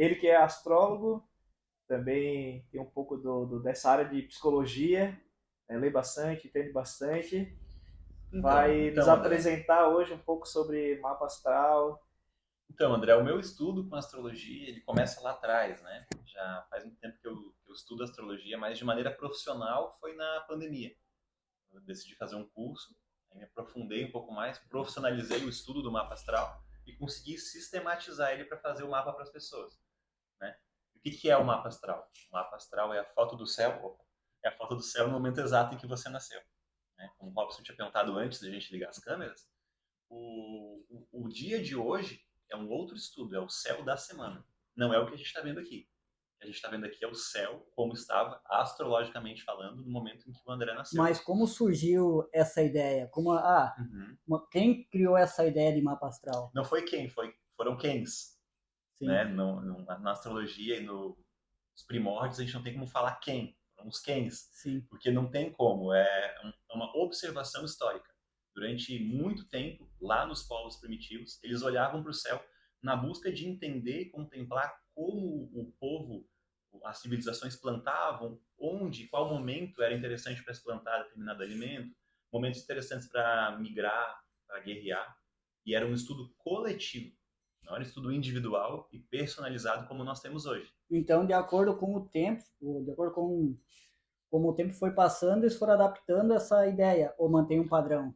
Ele que é astrólogo, também tem um pouco dessa área de psicologia, lê bastante, entende bastante. Vai nos André. apresentar hoje um pouco sobre mapa astral. Então, André, o meu estudo com astrologia, ele começa lá atrás, né? Já faz muito tempo que eu estudo astrologia, mas de maneira profissional foi na pandemia. Eu decidi fazer um curso, aí me aprofundei um pouco mais, profissionalizei o estudo do mapa astral e consegui sistematizar ele para fazer o mapa para as pessoas, né? O que é o mapa astral? O mapa astral é a foto do céu, é a foto do céu no momento exato em que você nasceu, né? Como o Robson tinha perguntado antes da gente ligar as câmeras, o dia de hoje é um outro estudo, é o céu da semana. Não é o que a gente está vendo aqui. O que a gente está vendo aqui é o céu como estava, astrologicamente falando, no momento em que o André nasceu. Mas como surgiu essa ideia? Uhum. Quem criou essa ideia de mapa astral? Não foi quem, foram quens. Né? Sim, Na astrologia e nos primórdios a gente não tem como falar quem, foram os quens, sim. porque não tem como, é uma observação histórica. Durante muito tempo, lá nos povos primitivos, eles olhavam para o céu na busca de entender e contemplar como o povo, as civilizações plantavam, onde, qual momento era interessante para se plantar determinado alimento, momentos interessantes para migrar, para guerrear, e era um estudo coletivo, não era um estudo individual e personalizado como nós temos hoje. Então, de acordo com o tempo, de acordo com como o tempo foi passando, eles foram adaptando essa ideia ou mantém um padrão?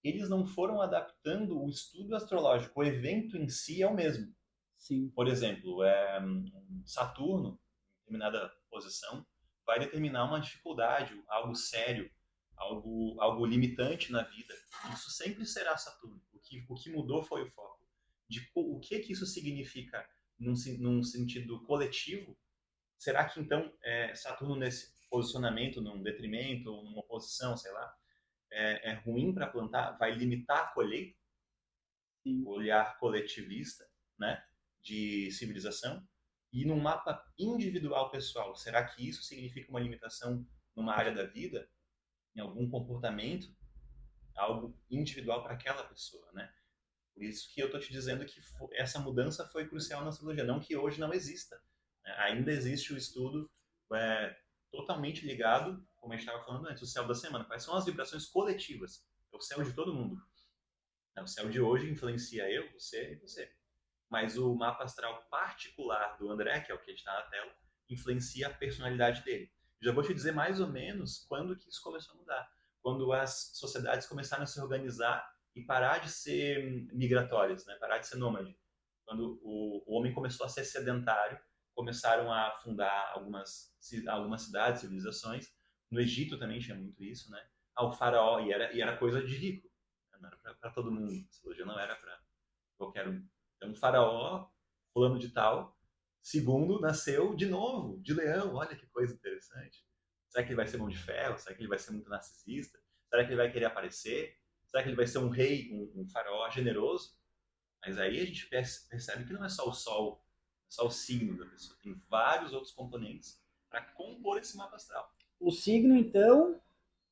Eles não foram adaptando o estudo astrológico, o evento em si é o mesmo. Sim, Por exemplo, Saturno, em determinada posição, vai determinar uma dificuldade, algo sério, algo limitante na vida. Isso sempre será Saturno. O que mudou foi o foco. O que isso significa num sentido coletivo. Será que então Saturno nesse posicionamento, num detrimento ou numa oposição, sei lá, é ruim para plantar? Vai limitar a colheita? sim. O olhar coletivista, né, de civilização? E num mapa individual pessoal, será que isso significa uma limitação numa área da vida, em algum comportamento, algo individual para aquela pessoa, né? Por isso que eu estou te dizendo que essa mudança foi crucial na astrologia, não que hoje não exista. Né? Ainda existe o estudo é, totalmente ligado, como a gente estava falando antes, o céu da semana. Quais são as vibrações coletivas? É o céu de todo mundo. O céu de hoje influencia eu, você e você. Mas o mapa astral particular do André, que é o que está na tela, influencia a personalidade dele. Já vou te dizer mais ou menos quando que isso começou a mudar. Quando as sociedades começaram a se organizar e parar de ser migratórias, né? Parar de ser nômade. Quando o homem começou a ser sedentário, começaram a fundar algumas cidades, civilizações. No Egito também tinha muito isso, né? O faraó, e era coisa de rico. Não era para todo mundo. A astrologia não era para qualquer um. Então, o faraó, fulano de tal, segundo, nasceu de novo, de leão. Olha que coisa interessante. Será que ele vai ser mão de ferro? Será que ele vai ser muito narcisista? Será que ele vai querer aparecer? Será que ele vai ser um rei, um faraó generoso? Mas aí a gente percebe que não é só o sol, é só o signo da pessoa. Tem vários outros componentes para compor esse mapa astral. O signo, então,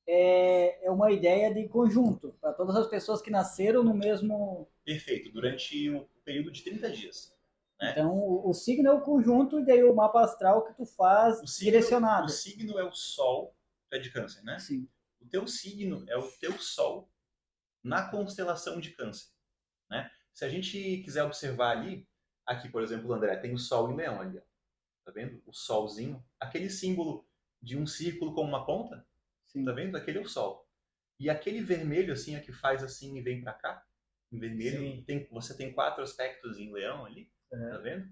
é uma ideia de conjunto, para todas as pessoas que nasceram no mesmo. Perfeito, durante o período de 30 dias. Né? Então, o signo é o conjunto e daí o mapa astral que tu faz O direcionado. signo é o sol, tu é de câncer, né? Sim. O teu signo é o teu sol na constelação de câncer, né? Se a gente quiser observar ali, aqui, por exemplo, André, tem o sol em leão ali, ó. Tá vendo? O solzinho, aquele símbolo de um círculo com uma ponta, tá Sim. vendo? Aquele é o sol. E aquele vermelho assim, é que faz assim e vem para cá, em vermelho, Sim. você tem 4 aspectos em leão ali, tá É. vendo?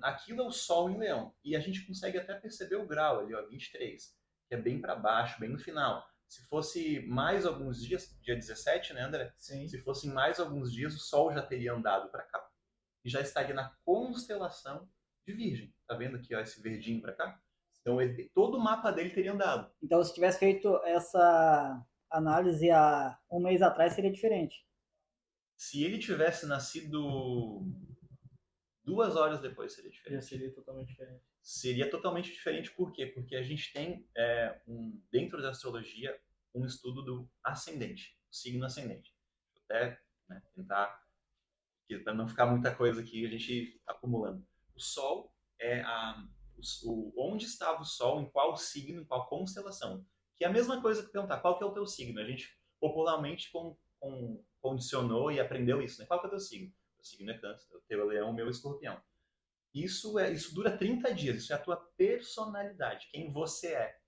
Aquilo é o Sol em Leão. E a gente consegue até perceber o grau ali, ó, 23, que é bem para baixo, bem no final. Se fosse mais alguns dias, dia 17, né, André? Sim. Se fossem mais alguns dias, o Sol já teria andado para cá e já estaria na constelação de Virgem. Tá vendo aqui, ó, esse verdinho para cá? Então, todo o mapa dele teria andado. Então, se tivesse feito essa análise há um mês atrás, seria diferente. Se ele tivesse nascido 2 horas depois, seria Já diferente. seria totalmente diferente. Seria totalmente diferente, por quê? Porque a gente tem dentro da astrologia um estudo do ascendente, o signo ascendente. Vou até, né, tentar, para não ficar muita coisa aqui a gente acumulando. O Sol é onde estava o Sol, em qual signo, em qual constelação. Que é a mesma coisa que perguntar qual que é o teu signo. A gente popularmente condicionou e aprendeu isso, né? Qual que é o teu signo? O signo é Câncer, o teu é Leão, o meu é Escorpião. Isso dura 30 dias, isso é a tua personalidade, quem você é.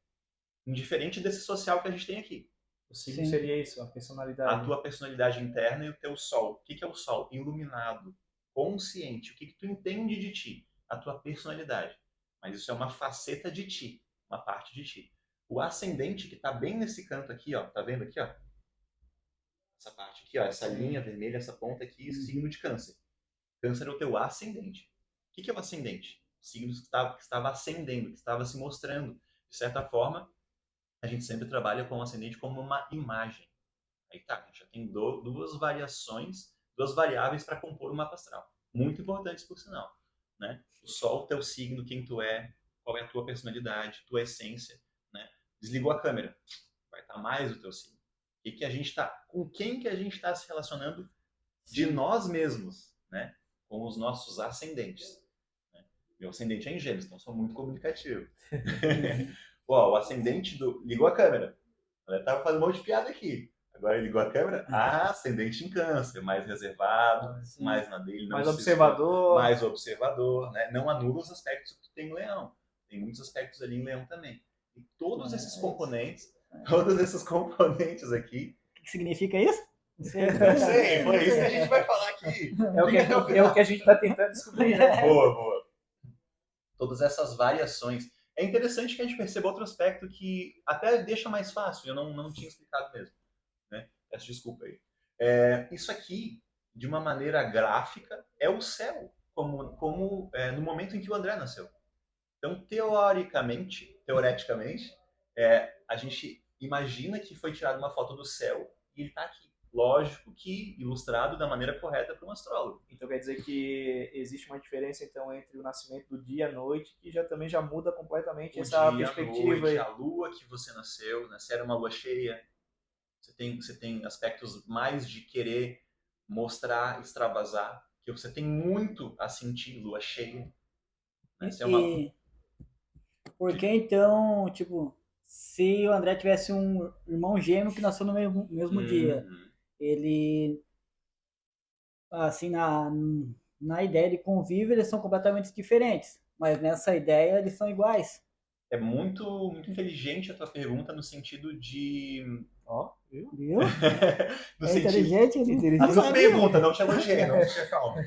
Indiferente desse social que a gente tem aqui. O signo Sim. seria isso, a personalidade. A tua personalidade interna e o teu Sol. O que é o Sol? Iluminado, consciente. O que tu entende de ti? A tua personalidade. Mas isso é uma faceta de ti, uma parte de ti. O ascendente, que está bem nesse canto aqui, ó, tá vendo aqui, ó? Essa parte aqui, ó, essa linha vermelha, essa ponta aqui, signo de Câncer. Câncer é o teu ascendente. O que é o ascendente? O signo que estava ascendendo, que estava se mostrando. De certa forma, a gente sempre trabalha com o ascendente como uma imagem. Aí tá, a gente já tem duas variações, duas variáveis para compor o mapa astral. Muito importantes, por sinal. Né? O Sol, teu signo, quem tu é, qual é a tua personalidade, tua essência. Né? Desligou a câmera, vai estar mais o teu signo. Com quem que a gente está se relacionando de nós mesmos, né? Com os nossos ascendentes. Né? Meu ascendente é em Gêmeos, então sou muito comunicativo. O ascendente ligou a câmera. Ela estava fazendo um monte de piada aqui. Agora ele ligou a câmera. Ascendente em Câncer, mais reservado, mais na dele. Mais observador. Mais observador, né? Não anula os aspectos que tem no Leão. Tem muitos aspectos ali em Leão também. E todos esses componentes aqui. O que significa isso? Não sei, foi isso que a gente vai falar aqui. É o que a gente está tentando descobrir, né? Boa. Todas essas variações. É interessante que a gente perceba outro aspecto que até deixa mais fácil, eu não tinha explicado mesmo. Né? Peço desculpa aí. Isso aqui, de uma maneira gráfica, é o céu, como no momento em que o André nasceu. Então, teoreticamente, a gente imagina que foi tirada uma foto do céu e ele está aqui. Lógico que ilustrado da maneira correta para um astrólogo. Então quer dizer que existe uma diferença então entre o nascimento do dia e a noite, que também já muda completamente essa perspectiva. A noite, a lua que você nasceu, né? Se era uma lua cheia, você tem aspectos mais de querer mostrar, extravasar, que você tem muito a sentir lua cheia. Né? Porque então, tipo, se o André tivesse um irmão gêmeo que nasceu no mesmo dia, ele, assim, na ideia de convívio, eles são completamente diferentes, mas nessa ideia eles são iguais. É muito, muito inteligente a tua pergunta no sentido de... Viu? Inteligente. A tua pergunta, não te elogiei, não. Calma.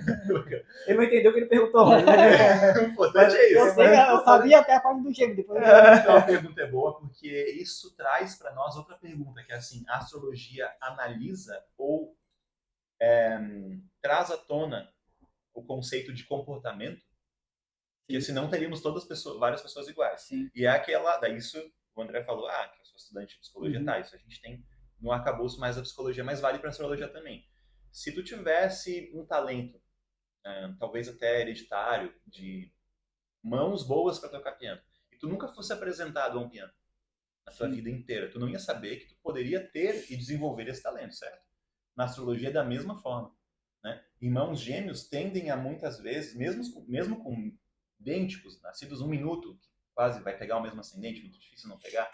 Ele não entendeu o que ele perguntou. O importante é isso. Eu sabia até a parte do gêmeo. Depois Então a pergunta é boa porque isso traz para nós outra pergunta, que é assim, a astrologia analisa ou traz à tona o conceito de comportamento, porque senão teríamos várias pessoas iguais. Sim. E é aquela, daí isso o André falou, que eu sou estudante de psicologia, tá, isso a gente tem no arcabouço mais da psicologia, mas vale para a astrologia também. Se tu tivesse um talento, talvez até hereditário, de mãos boas para tocar piano, e tu nunca fosse apresentado a um piano na tua vida inteira, tu não ia saber que tu poderia ter e desenvolver esse talento, certo? Na astrologia é da mesma forma. Né? Irmãos gêmeos tendem a muitas vezes, mesmo com idênticos, nascidos um minuto, que quase vai pegar o mesmo ascendente, muito difícil não pegar,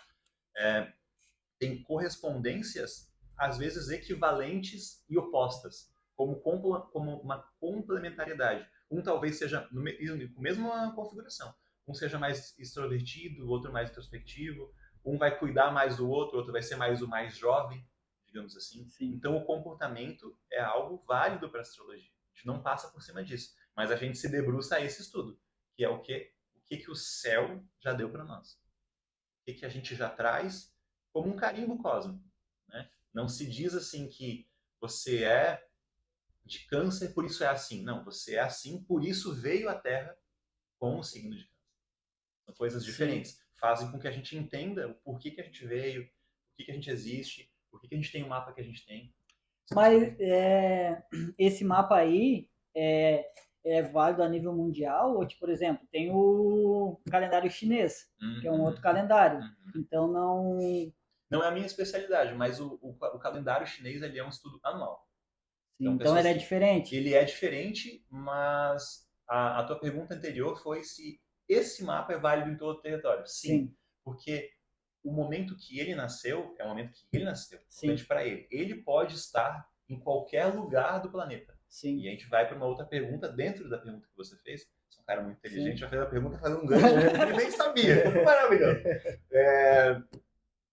tem correspondências, às vezes, equivalentes e opostas, como uma complementariedade. Um talvez seja com a mesma configuração. Um seja mais extrovertido, o outro mais introspectivo. Um vai cuidar mais do outro, o outro vai ser mais o mais jovem, digamos assim. Sim. Então, o comportamento é algo válido para a astrologia. A gente não passa por cima disso. Mas a gente se debruça a esse estudo, que é o que o céu já deu para nós. O que a gente já traz como um carimbo cósmico. Né? Não se diz assim que você é de Câncer, por isso é assim. Não, você é assim, por isso veio à Terra com o signo de Câncer. São coisas diferentes. Sim. Fazem com que a gente entenda o porquê que a gente veio, por que a gente existe, por que a gente tem o mapa que a gente tem. Mas esse mapa aí é válido a nível mundial? Ou, tipo, por exemplo, tem o calendário chinês, que é um outro calendário. Então, não é a minha especialidade, mas o calendário chinês ele é um estudo anual. Então ele é diferente? Ele é diferente, mas a tua pergunta anterior foi se esse mapa é válido em todo o território. Sim. Porque o momento que ele nasceu é o momento que ele nasceu. Importante para ele. Ele pode estar em qualquer lugar do planeta. Sim. E a gente vai para uma outra pergunta dentro da pergunta que você fez. Você é um cara muito inteligente, já fez a pergunta fazendo um gancho, né? Ele nem sabia. Maravilhoso.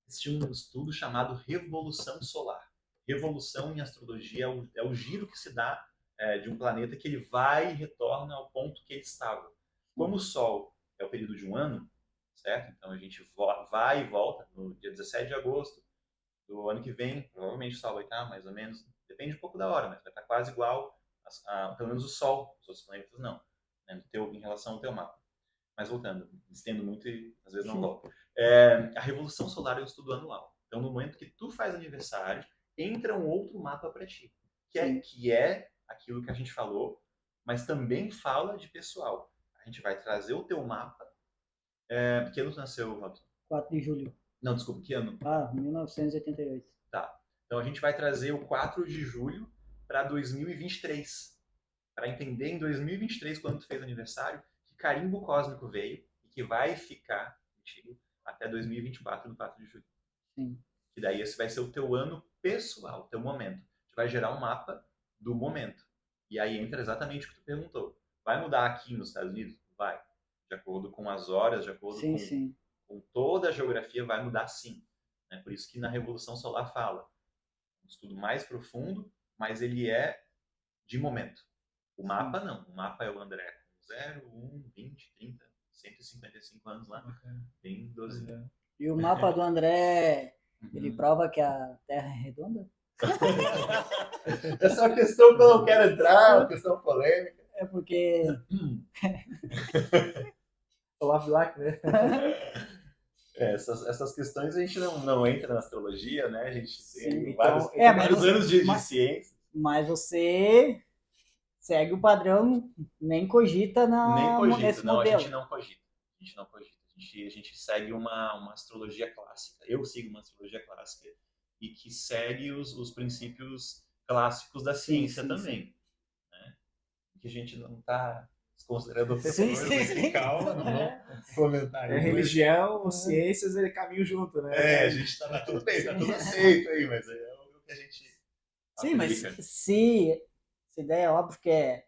Existe um estudo chamado Revolução Solar. Revolução em astrologia é o giro que se dá de um planeta que ele vai e retorna ao ponto que ele estava. Como o Sol é o período de um ano, certo? Então a gente vai e volta no dia 17 de agosto do ano que vem. Provavelmente o Sol vai estar mais ou menos, depende um pouco da hora, mas vai estar quase igual, pelo menos o Sol, os outros planetas não, né, em relação ao teu mapa. Mas voltando, estendo muito e às vezes não volto. A Revolução Solar é um estudo anual. Então no momento que tu faz aniversário, entra um outro mapa para ti, que é aquilo que a gente falou, mas também fala de pessoal. A gente vai trazer o teu mapa. Que ano nasceu, Robson? 4 de julho. Não, desculpa, que ano? 1988. Tá. Então a gente vai trazer o 4 de julho para 2023. Para entender em 2023, quando tu fez aniversário, que carimbo cósmico veio e que vai ficar contigo até 2024, no 4 de julho. Sim. E daí esse vai ser o teu ano pessoal, o teu momento. A gente vai gerar um mapa do momento. E aí entra exatamente o que tu perguntou. Vai mudar aqui nos Estados Unidos? Vai. De acordo com as horas, de acordo com toda a geografia, vai mudar sim. Por isso que na Revolução Solar fala um estudo mais profundo, mas ele é de momento. O mapa não. O mapa é o André com 0, 1, 20, 30, 155 anos lá. Tem 12 anos. E o mapa do André, ele prova que a Terra é redonda? Essa é uma questão que eu não quero entrar, uma questão polêmica. É porque... Olaf Black, né? Essas questões a gente não entra na astrologia, né? A gente tem vários anos de ciência. Mas você segue o padrão, nem cogita nesse não, modelo. A gente não cogita. A gente segue uma astrologia clássica. Eu sigo uma astrologia clássica e que segue os princípios clássicos da ciência também. Né? Que a gente não está desconsiderando outras coisas. Calma, não vamos comentar isso. Religião, ciências, ele caminham junto, né? A gente tá tudo bem, tá tudo aceito aí, mas é o que a gente aplica. Mas se essa ideia é óbvio que é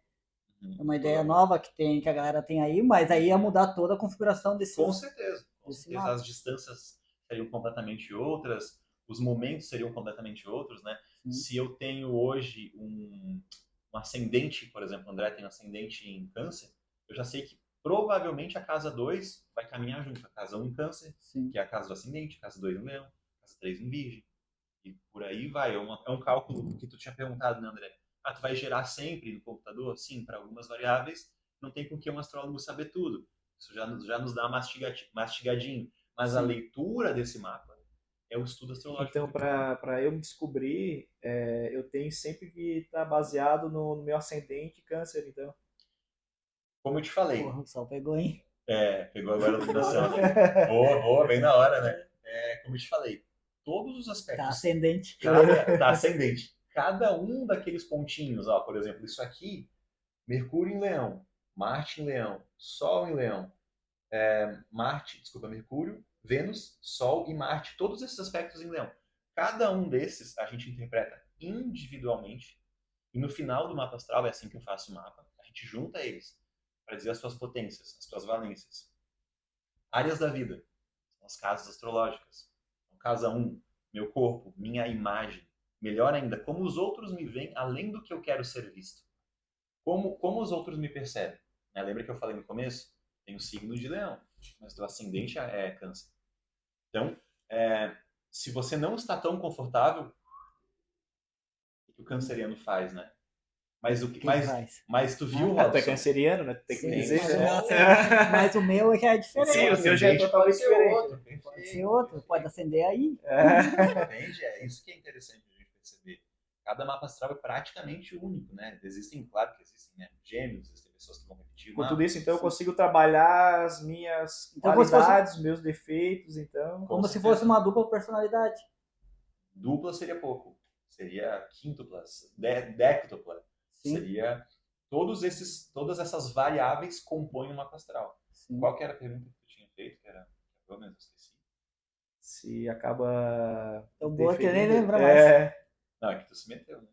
uma ideia nova que a galera tem aí, mas aí ia mudar toda a configuração desse. Com certeza. As distâncias seriam completamente outras, os momentos seriam completamente outros, né? Se eu tenho hoje um ascendente, por exemplo, o André tem um ascendente em Câncer, eu já sei que provavelmente a casa 2 vai caminhar junto. A casa 1 em Câncer, que é a casa do ascendente, a casa 2 em Leão, a casa 3 em Virgem. E por aí vai. É um cálculo que tu tinha perguntado, né, André? Tu vai gerar sempre no computador? Sim, para algumas variáveis. Não tem por que um astrólogo saber tudo. Isso já nos dá mastigadinho. Mas a leitura desse mapa é o estudo astrológico. Então, para eu me descobrir, eu tenho sempre que estar baseado no meu ascendente Câncer, então. Como eu te falei. Porra, o sol pegou, hein? Pegou agora a iluminação. Boa, bem na hora, né? Como eu te falei, todos os aspectos. Tá ascendente. Tá ascendente. Cada um daqueles pontinhos, por exemplo, isso aqui, Mercúrio em Leão, Marte em Leão, Sol em Leão, Mercúrio, Vênus, Sol e Marte, todos esses aspectos em Leão. Cada um desses a gente interpreta individualmente e no final do mapa astral, é assim que eu faço o mapa, a gente junta eles para dizer as suas potências, as suas valências. Áreas da vida, são as casas astrológicas. Então, casa 1, meu corpo, minha imagem. Melhor ainda, como os outros me veem além do que eu quero ser visto. Como os outros me percebem. Né? Lembra que eu falei no começo? Tem o signo de Leão, mas teu ascendente é Câncer. Então, se você não está tão confortável, o que o canceriano faz, né? Mas tu viu, Robson? Tu é canceriano, né? Tem que dizer. Mas o meu já é diferente. Sim, o seu já é totalmente diferente. Pode ser outro, pode acender aí. Entende? É isso que é interessante a gente perceber. Cada mapa astral é praticamente único, né? Claro que existem, né? Gêmeos, existem pessoas que vão repetir o mapa. Com tudo isso, então, eu consigo trabalhar as minhas qualidades, os meus defeitos, então... Como se fosse uma dupla personalidade. Dupla seria pouco. Seria quíntuplas, déctupla. Seria todas essas variáveis compõem um mapa astral. Sim. Qual que era a pergunta que tu tinha feito? Que era, pelo menos eu esqueci. Se acaba Tão boa que eu nem interferindo. lembro mais. Não, é que tu se meteu, né?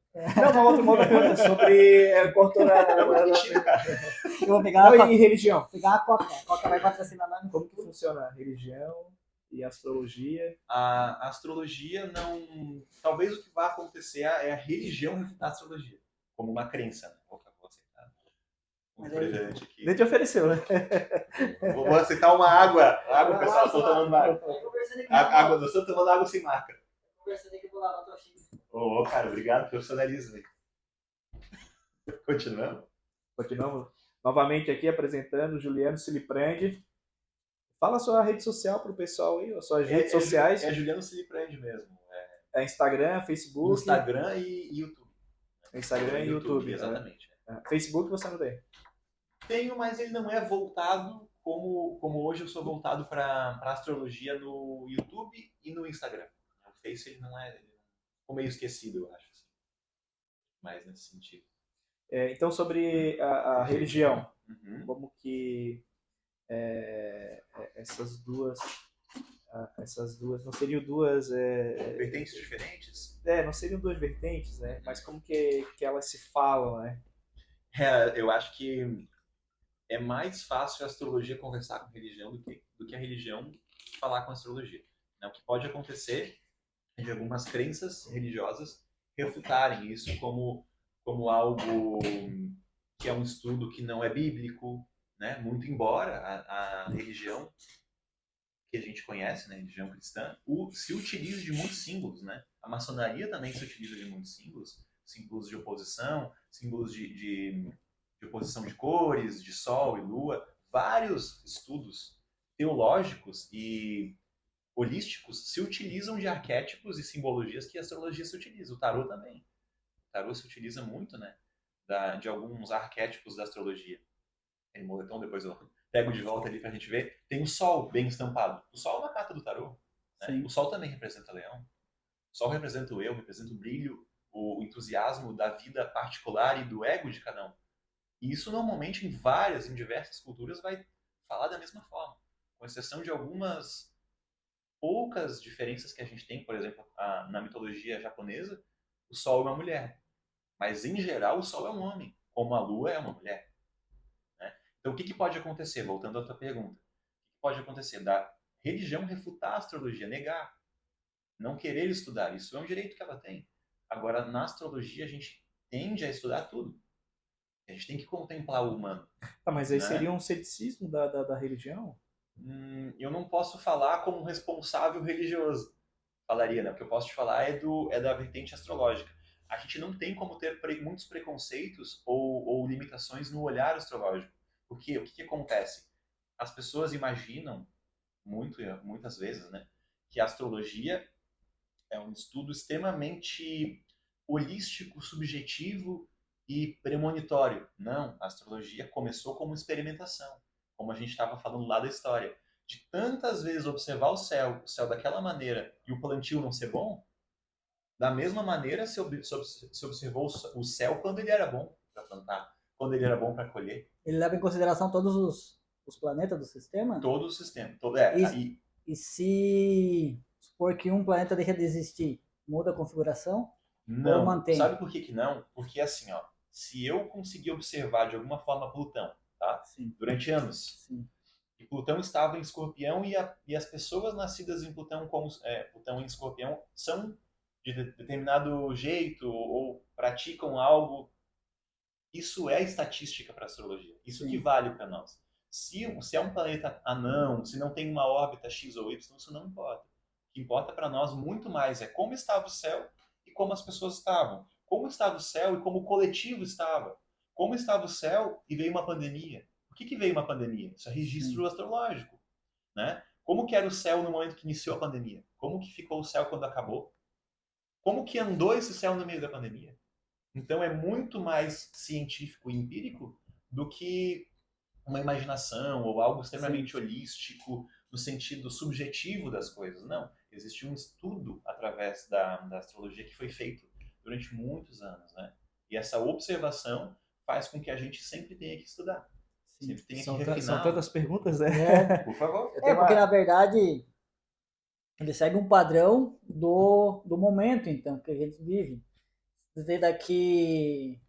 Não, uma outra pergunta sobre cortou Cara. Eu vou pegar uma, e religião. pegar a Coca. A Coca vai patrocinar nós. Como que funciona a religião e a astrologia? A astrologia não... Talvez o que vai acontecer é a religião refutar a astrologia. Como uma crença, né? Vou aceitar um refrigerante aqui. Nem te ofereceu, né? Vou aceitar uma água. Água, pessoal, estou tomando água. Água, nós estamos tomando água sem marca. Conversando aqui, eu vou lavar tua xícara. Ô, cara, obrigado, profissionalismo. Continuamos? Continuamos novamente aqui apresentando Juliano Siliprandi. Fala a sua rede social para o pessoal aí, as suas redes sociais. É Juliano Siliprandi mesmo. É Instagram, Facebook. Instagram e YouTube. Instagram e YouTube. Exatamente. Né? Facebook você não tem? Tenho, mas ele não é voltado como hoje eu sou voltado para astrologia no YouTube e no Instagram. O Face ele não é... Ele ficou meio esquecido, eu acho. Assim. Mais nesse sentido. Então, sobre a religião, Como que essas duas não seriam duas vertentes diferentes? Não seriam duas vertentes, né? Mas como que elas se falam, né? Eu acho que é mais fácil a astrologia conversar com a religião do que a religião falar com a astrologia. O que pode acontecer é de algumas crenças religiosas refutarem isso como algo que é um estudo que não é bíblico, né? Muito embora a religião que a gente conhece, né, religião cristã, se utiliza de muitos símbolos, né? A maçonaria também se utiliza de muitos símbolos de oposição, símbolos de oposição de cores, de sol e lua, vários estudos teológicos e holísticos se utilizam de arquétipos e simbologias que a astrologia se utiliza. O tarô também. O tarô se utiliza muito, né, de alguns arquétipos da astrologia. Tem moletom, depois eu pego de volta ali pra gente ver. Tem o sol bem estampado. O sol é uma carta do tarô. Né? O sol também representa leão. O sol representa o eu, representa o brilho, o entusiasmo da vida particular e do ego de cada um. E isso normalmente em diversas culturas vai falar da mesma forma. Com exceção de algumas poucas diferenças que a gente tem, por exemplo, na mitologia japonesa, o sol é uma mulher. Mas em geral o sol é um homem, como a lua é uma mulher. Né? Então o que pode acontecer? Voltando à tua pergunta. O que pode acontecer? Da religião refutar a astrologia, negar, não querer estudar. Isso é um direito que ela tem. Agora, na astrologia, a gente tende a estudar tudo. A gente tem que contemplar o humano. Mas aí seria um ceticismo da religião? Eu não posso falar como responsável religioso. Falaria, né? O que eu posso te falar é da vertente astrológica. A gente não tem como ter muitos preconceitos ou limitações no olhar astrológico. Porque o que acontece? As pessoas imaginam, muitas vezes, né, que a astrologia é um estudo extremamente holístico, subjetivo e premonitório. Não, a astrologia começou como experimentação, como a gente estava falando lá da história. De tantas vezes observar o céu daquela maneira e o plantio não ser bom, da mesma maneira se observou o céu quando ele era bom para plantar, quando ele era bom para colher. Ele leva em consideração todos os planetas do sistema? Todo o sistema. E se supor que um planeta deixa de existir, muda a configuração? Não. Ou mantém? Sabe por que não? Porque assim, ó, se eu conseguir observar de alguma forma Plutão, tá? Sim. Durante anos, Sim. e Plutão estava em Escorpião e as pessoas nascidas em Plutão Plutão em Escorpião são de determinado jeito ou praticam algo. Isso é estatística para a astrologia. Isso que vale para nós. Se é um planeta anão, se não tem uma órbita X ou Y, isso não importa. O que importa para nós muito mais é como estava o céu e como as pessoas estavam. Como estava o céu e como o coletivo estava. Como estava o céu e veio uma pandemia. Por que veio uma pandemia? Isso é registro astrológico. Né? Como que era o céu no momento que iniciou a pandemia? Como que ficou o céu quando acabou? Como que andou esse céu no meio da pandemia? Então é muito mais científico e empírico do que uma imaginação ou algo extremamente holístico no sentido subjetivo das coisas. Não, existe um estudo através da astrologia que foi feito durante muitos anos, né? E essa observação faz com que a gente sempre tenha que estudar. Sim. Sempre tenha que São refinar. tantas perguntas, né? Por favor. Porque na verdade ele segue um padrão do momento, então, que a gente vive. Se daqui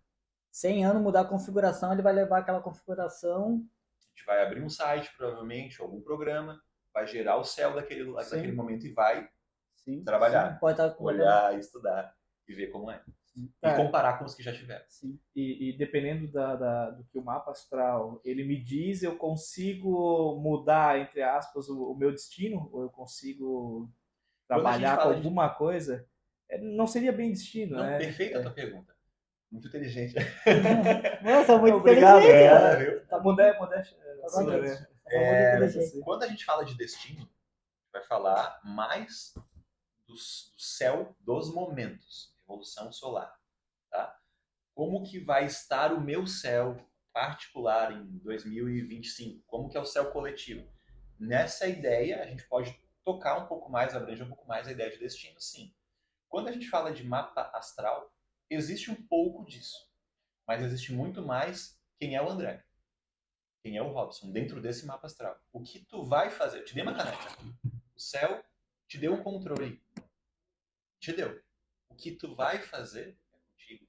100 anos mudar a configuração, ele vai levar aquela configuração. A gente vai abrir um site, provavelmente, algum programa, vai gerar o céu daquele momento e vai trabalhar, Pode estar olhar, estudar e ver como é. E comparar com os que já tiveram. Sim. E dependendo do que o mapa astral ele me diz, eu consigo mudar, entre aspas, o meu destino? Ou eu consigo trabalhar com alguma coisa? Não seria bem destino, não, né? Perfeita a tua pergunta. Muito inteligente. Nossa, muito obrigado, inteligente. Tá modéstia. Quando a gente fala de destino, a gente vai falar mais do céu dos momentos, evolução solar, tá? Como que vai estar o meu céu particular em 2025? Como que é o céu coletivo? Nessa ideia, a gente pode tocar um pouco mais, abranger um pouco mais a ideia de destino, sim. Quando a gente fala de mapa astral, existe um pouco disso, mas existe muito mais quem é o André, quem é o Robson, dentro desse mapa astral. O que tu vai fazer? Eu te dei uma caneta. O céu te deu um controle. Te deu. O que tu vai fazer é contigo.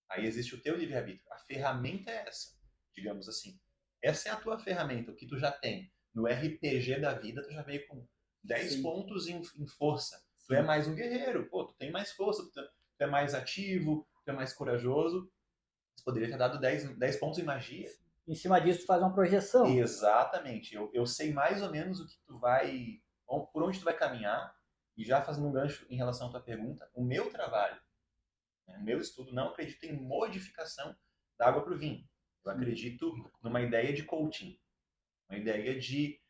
Aí existe o teu livre-arbítrio. A ferramenta é essa, digamos assim. Essa é a tua ferramenta, o que tu já tem. No RPG da vida, tu já veio com 10 pontos em força. Tu é mais um guerreiro. Pô, tu tem mais força, tu é mais ativo, tu é mais corajoso. Você poderia ter dado 10 pontos em magia. Em cima disso, tu faz uma projeção. Exatamente. Eu sei mais ou menos o que tu vai... por onde tu vai caminhar. E já fazendo um gancho em relação à tua pergunta, o meu trabalho, o meu estudo não acredita em modificação da água para o vinho. Eu acredito numa ideia de coaching. Uma ideia de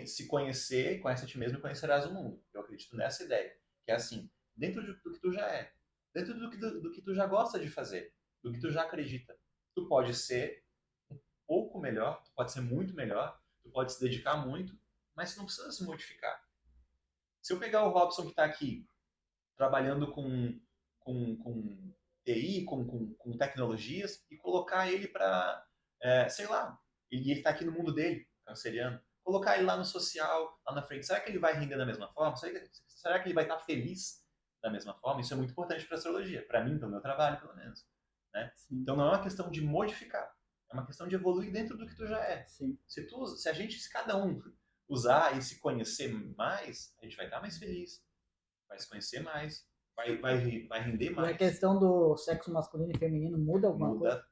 se conhecer, conhece a ti mesmo e conhecerás o mundo. Eu acredito nessa ideia. Que é assim, dentro do que tu já é, dentro do que tu já gosta de fazer, do que tu já acredita. Tu pode ser um pouco melhor, tu pode ser muito melhor, tu pode se dedicar muito, mas tu não precisa se modificar. Se eu pegar o Robson que está aqui, trabalhando com TI, com tecnologias, e colocar ele para, sei lá, ele está aqui no mundo dele, canceriano, colocar ele lá no social, lá na frente, será que ele vai render da mesma forma? Será que ele vai estar feliz da mesma forma? Isso é muito importante para a astrologia, para mim, pelo meu trabalho, pelo menos. Né? Então não é uma questão de modificar, é uma questão de evoluir dentro do que tu já é. Sim. Se cada um usar e se conhecer mais, a gente vai estar mais feliz, vai se conhecer mais, vai render mais. E a questão do sexo masculino e feminino muda alguma coisa? Muda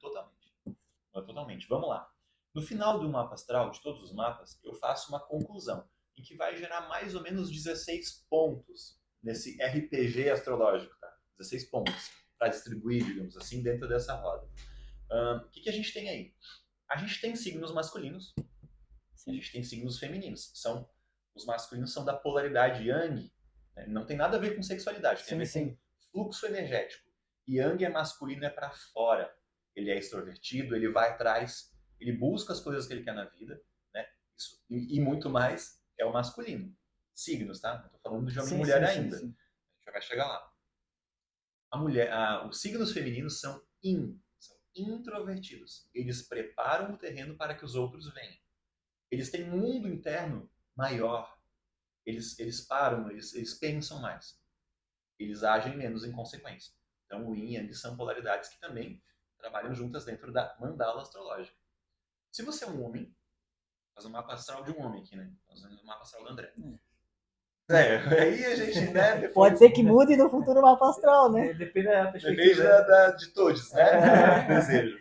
totalmente. Vamos lá. No final do mapa astral, de todos os mapas, eu faço uma conclusão, em que vai gerar mais ou menos 16 pontos nesse RPG astrológico, tá? 16 pontos para distribuir, digamos assim, dentro dessa roda. O que a gente tem aí? A gente tem signos masculinos, a gente tem signos femininos. Os masculinos são da polaridade Yang, né? Não tem nada a ver com sexualidade, tem a ver com fluxo energético. Yang é masculino, é para fora. Ele é extrovertido, ele vai atrás, ele busca as coisas que ele quer na vida, né? Isso, e muito mais é o masculino. Signos, tá? Não tô falando de homem e mulher ainda. A gente já vai chegar lá. Os signos femininos são introvertidos. Eles preparam o terreno para que os outros venham. Eles têm um mundo interno maior. Eles param, eles pensam mais. Eles agem menos em consequência. Então, o Yin e Yang são polaridades que também trabalham juntas dentro da mandala astrológica. Se você é um homem, faz um mapa astral de um homem aqui, né? Fazendo um mapa astral do André. Aí a gente, né? Depois... Pode ser que mude no futuro mapa astral, né? Depende da perspectiva. Depende de todos, né? Desejo.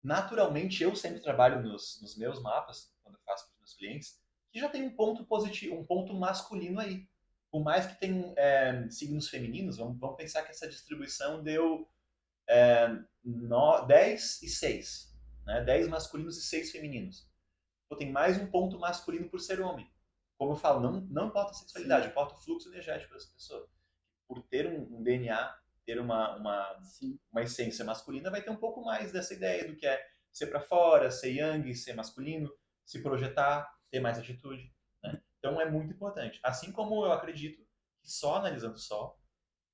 Naturalmente, eu sempre trabalho nos meus mapas, quando eu faço para os meus clientes, que já tem um ponto positivo, um ponto masculino aí. Por mais que tenham signos femininos, vamos pensar que essa distribuição deu 10 e 6. Né? 10 masculinos e 6 femininos. Então, tem mais um ponto masculino por ser homem. Como eu falo, não importa a sexualidade, importa o fluxo energético dessa pessoa. Por ter um DNA, ter uma essência masculina, vai ter um pouco mais dessa ideia do que é ser para fora, ser yang, ser masculino, se projetar, ter mais atitude. Né? Então é muito importante. Assim como eu acredito que só analisando o Sol,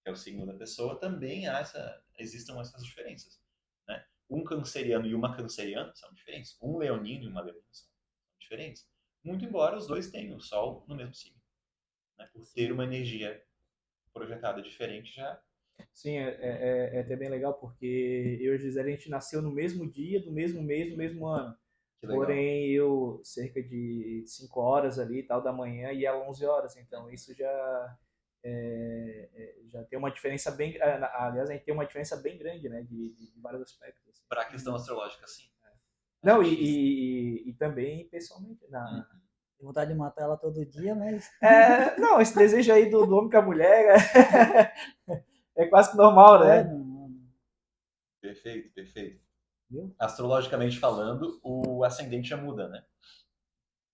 que é o signo da pessoa, também existam essas diferenças. Né? Um canceriano e uma canceriana são diferentes. Um leonino e uma leonina são diferentes. Muito embora os dois tenham o Sol no mesmo signo. Né? Por ter uma energia projetada diferente já. Sim, é até bem legal, porque eu e a Gisele, a gente nasceu no mesmo dia, do mesmo mês, do mesmo ano. Que legal. Porém, eu cerca de 5 horas ali, tal, da manhã, e ela 11 horas. Então, isso já tem uma diferença bem... Aliás, a gente tem uma diferença bem grande, né? De vários aspectos. Assim. Para a questão astrológica, sim. Não, e também pessoalmente. Tenho vontade de matar ela todo dia, mas... Não, esse desejo aí do homem com a mulher é quase que normal, né? Não. Perfeito, perfeito. Viu? Astrologicamente falando, o ascendente já muda, né?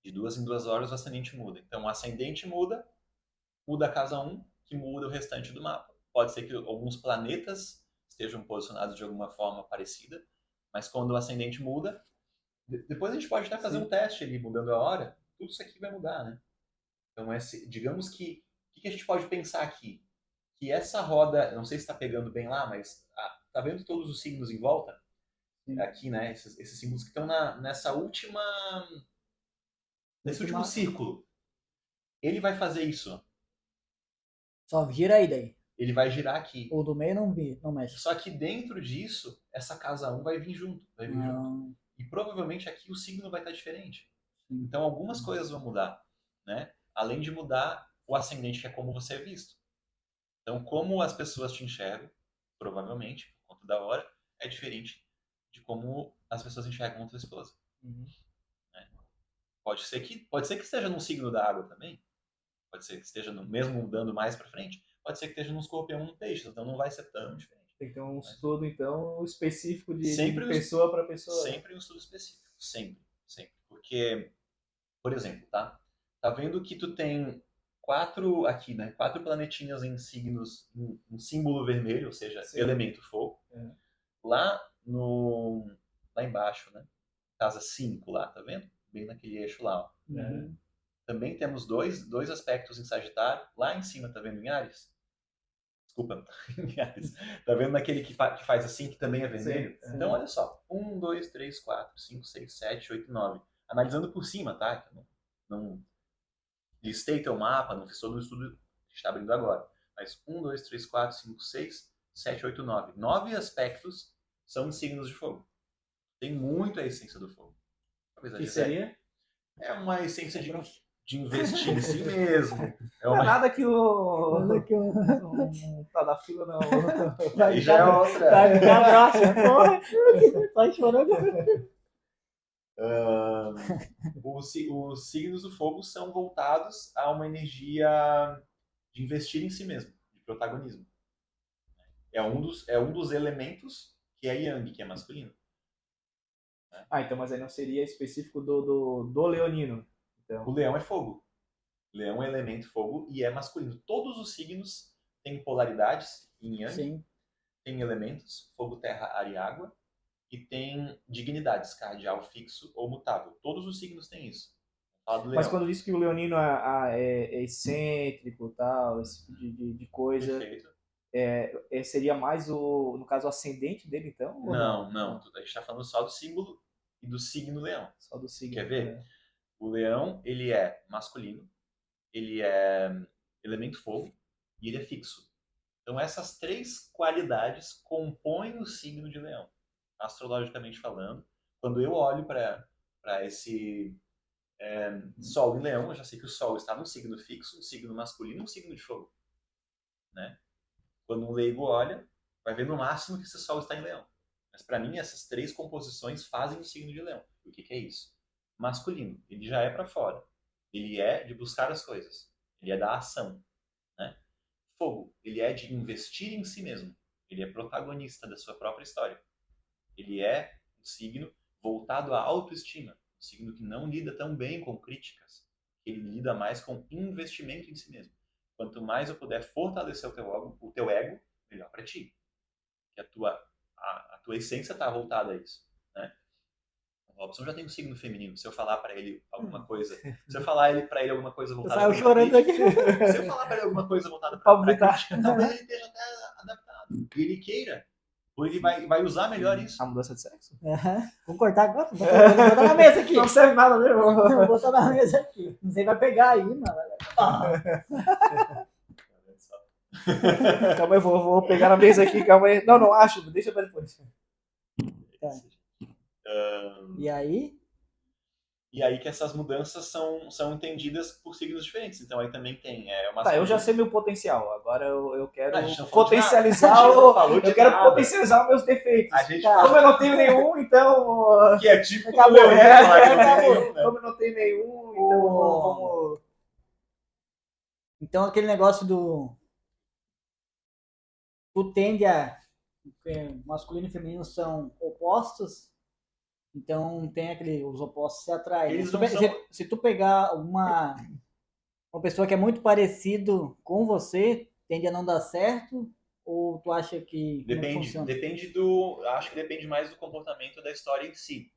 De 2 em 2 horas o ascendente muda. Então, o ascendente muda a casa 1, que muda o restante do mapa. Pode ser que alguns planetas estejam posicionados de alguma forma parecida, mas quando o ascendente muda, depois a gente pode até fazer um teste ali, mudando a hora, tudo isso aqui vai mudar, né? Então, digamos que, o que a gente pode pensar aqui? Que essa roda, não sei se está pegando bem lá, mas tá vendo todos os signos em volta? Aqui, né? Esses símbolos que estão nesse último círculo. Ele vai fazer isso. Só gira aí daí. Ele vai girar aqui. O do meio não mexe. Só que dentro disso, essa casa 1 vai vir junto. Junto. E provavelmente aqui o signo vai estar diferente. Então algumas coisas vão mudar, né? Além de mudar o ascendente, que é como você é visto. Então, como as pessoas te enxergam, provavelmente, por conta da hora, é diferente de como as pessoas enxergam outra esposa. Né? Pode ser que esteja num signo da água também. Pode ser que esteja mesmo mudando mais para frente. Pode ser que esteja num escorpião ou num peixe. Então não vai ser tão diferente. Tem que ter um estudo, então, específico de pessoa para pessoa. Sempre um estudo específico. Sempre. Porque, por exemplo, tá vendo que tu tem 4 aqui, né? 4 planetinhas em signos, um símbolo vermelho, ou seja, elemento fogo. Lá embaixo, né? Casa 5 lá, tá vendo? Bem naquele eixo lá, ó. Também temos dois aspectos em Sagitário. Lá em cima, tá vendo em Áries? Desculpa, em Áries. Tá vendo naquele que faz assim, que também é vermelho? Sim. Então, olha só. 1, 2, 3, 4, 5, 6, 7, 8, 9. Analisando por cima, tá? Não listei teu mapa, não fiz todo o estudo que está abrindo agora. Mas 1, 2, 3, 4, 5, 6, 7, 8, 9. 9 aspectos são signos de fogo. Tem muito a essência do fogo. O que seria? É uma essência de investir em si mesmo. Não é nada que o tá da fila, não. Aí já é outra. Vai ficar broxa, porra. Tá chorando. Os signos do fogo são voltados a uma energia de investir em si mesmo, de protagonismo. É um dos elementos que é Yang, que é masculino. Então, mas aí não seria específico do leonino. Então. O leão é fogo. Leão é elemento fogo e é masculino. Todos os signos têm polaridades em Yang. Sim. Tem elementos, fogo, terra, ar e água. E tem dignidades, cardeal, fixo ou mutável. Todos os signos têm isso. Mas quando diz que o leonino é excêntrico, tal, esse tipo de coisa, seria mais no caso, o ascendente dele, então? Não. A gente está falando só do símbolo e do signo leão. Só do signo. Quer ver? O leão, ele é masculino, ele é elemento fogo e ele é fixo. Então essas 3 qualidades compõem o signo de leão. Astrologicamente falando, quando eu olho para esse Sol em Leão, eu já sei que o Sol está num signo fixo, um signo masculino, um signo de fogo. Né? Quando um leigo olha, vai ver no máximo que esse Sol está em Leão. Mas para mim, essas 3 composições fazem o signo de Leão. O que é isso? Masculino, ele já é para fora. Ele é de buscar as coisas. Ele é da ação. Né? Fogo, ele é de investir em si mesmo. Ele é protagonista da sua própria história. Ele é um signo voltado à autoestima, um signo que não lida tão bem com críticas, ele lida mais com investimento em si mesmo. Quanto mais eu puder fortalecer o teu ego, melhor para ti. Que a tua essência está voltada a isso. Né? O Robson já tem um signo feminino. Se eu falar pra ele alguma coisa, se eu falar pra ele alguma coisa Eu voltada saio pra chorando aqui. crítica, se eu falar pra ele alguma coisa voltada pra Pablo Vittar. crítica, talvez ele esteja até adaptado. E ele queira. Ou ele vai usar melhor isso. A mudança de sexo. Vou cortar agora? Vou botar na mesa aqui. Não serve nada mesmo. Vou botar na mesa aqui. Não sei, vai pegar aí, mano. Calma aí, vou pegar na mesa aqui, calma aí. Não acho, deixa pra depois. Tá. E aí? E aí que essas mudanças são entendidas por signos diferentes. Então aí também tem Tá, eu já sei meu potencial. Agora eu quero não potencializar eu quero potencializar os meus defeitos. A gente Como eu não tenho nenhum, então. que é tipo Acabou, o Leonino falar que não tem nenhum, né? Como eu não tenho nenhum, então vamos. Então aquele negócio tu tende a masculino e feminino são opostos, então tem os opostos se atraem. Eles Se tu pegar uma pessoa que é muito parecido com você, tende a não dar certo, ou tu acha que acho que depende mais do comportamento da história em si.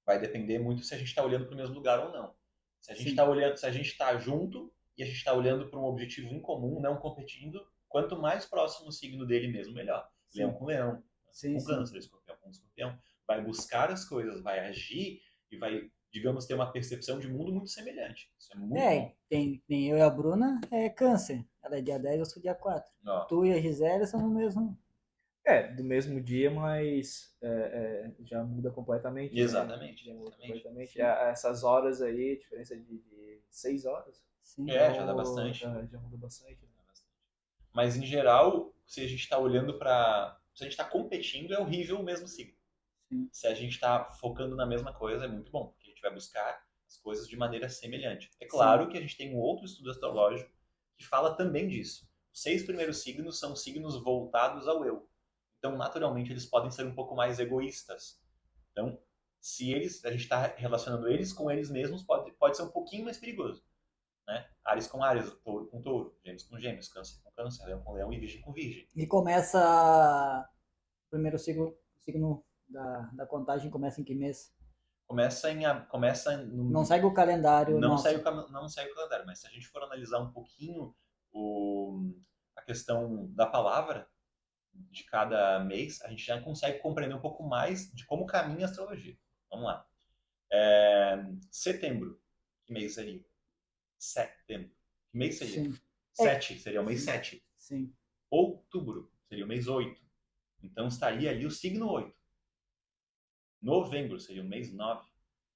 Vai depender muito se a gente está olhando para o mesmo lugar ou não. Se a gente está olhando, se a gente está junto e a gente está olhando para um objetivo em comum, não competindo, quanto mais próximo o signo dele mesmo, melhor. Sim. Leão com leão, com câncer, escorpião com escorpião. Vai buscar as coisas, vai agir e vai, digamos, ter uma percepção de mundo muito semelhante. Isso é muito bom. Tem eu e a Bruna é câncer. Ela é dia 10, eu sou dia 4. Tu e a Gisele são no mesmo... do mesmo dia, mas já muda completamente. Exatamente. Né? Já muda completamente. Essas horas aí, diferença de 6 horas. Sim. Já dá bastante. Já muda bastante. Mas, em geral, se a gente está olhando para... Se a gente está competindo, é horrível o mesmo signo. Sim. Se a gente está focando na mesma coisa, é muito bom, porque a gente vai buscar as coisas de maneira semelhante. É claro que a gente tem um outro estudo astrológico que fala também disso. Os 6 primeiros signos são signos voltados ao eu. Então, naturalmente, eles podem ser um pouco mais egoístas. Então, se a gente está relacionando eles com eles mesmos, pode ser um pouquinho mais perigoso. Né? Áries com Áries, Touro com Touro, Gêmeos com Gêmeos, Câncer com Câncer, Leão com Leão e Virgem com Virgem. E começa... O primeiro signo da contagem começa em que mês? Começa no... Não segue o calendário. Não segue o calendário, mas se a gente for analisar um pouquinho a questão da palavra de cada mês, a gente já consegue compreender um pouco mais de como caminha a astrologia. Vamos lá. Setembro, que mês seria? Setembro. Que mês seria? Sim. 7, seria o mês 7. Sim. Outubro, seria o mês 8. Então estaria ali o signo 8. Novembro seria o mês 9.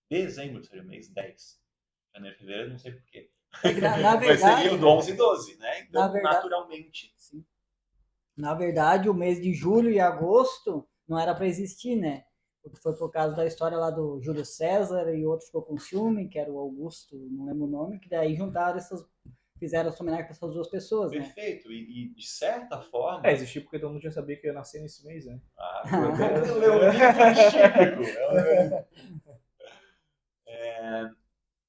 Dezembro seria o mês 10. Janeiro e fevereiro, não sei porquê. Na verdade, mas seria o do 11 e 12, né? Então, naturalmente. Sim. Na verdade, o mês de julho e agosto não era para existir, né? Porque foi por causa da história lá do Júlio César e outro ficou com ciúme, que era o Augusto, não lembro o nome, que daí juntaram fizeram essa homenagem para essas duas pessoas, né? Perfeito. E de certa forma... existiu porque todo mundo já sabia que eu ia nascer nesse mês, né? É o Leonino típico.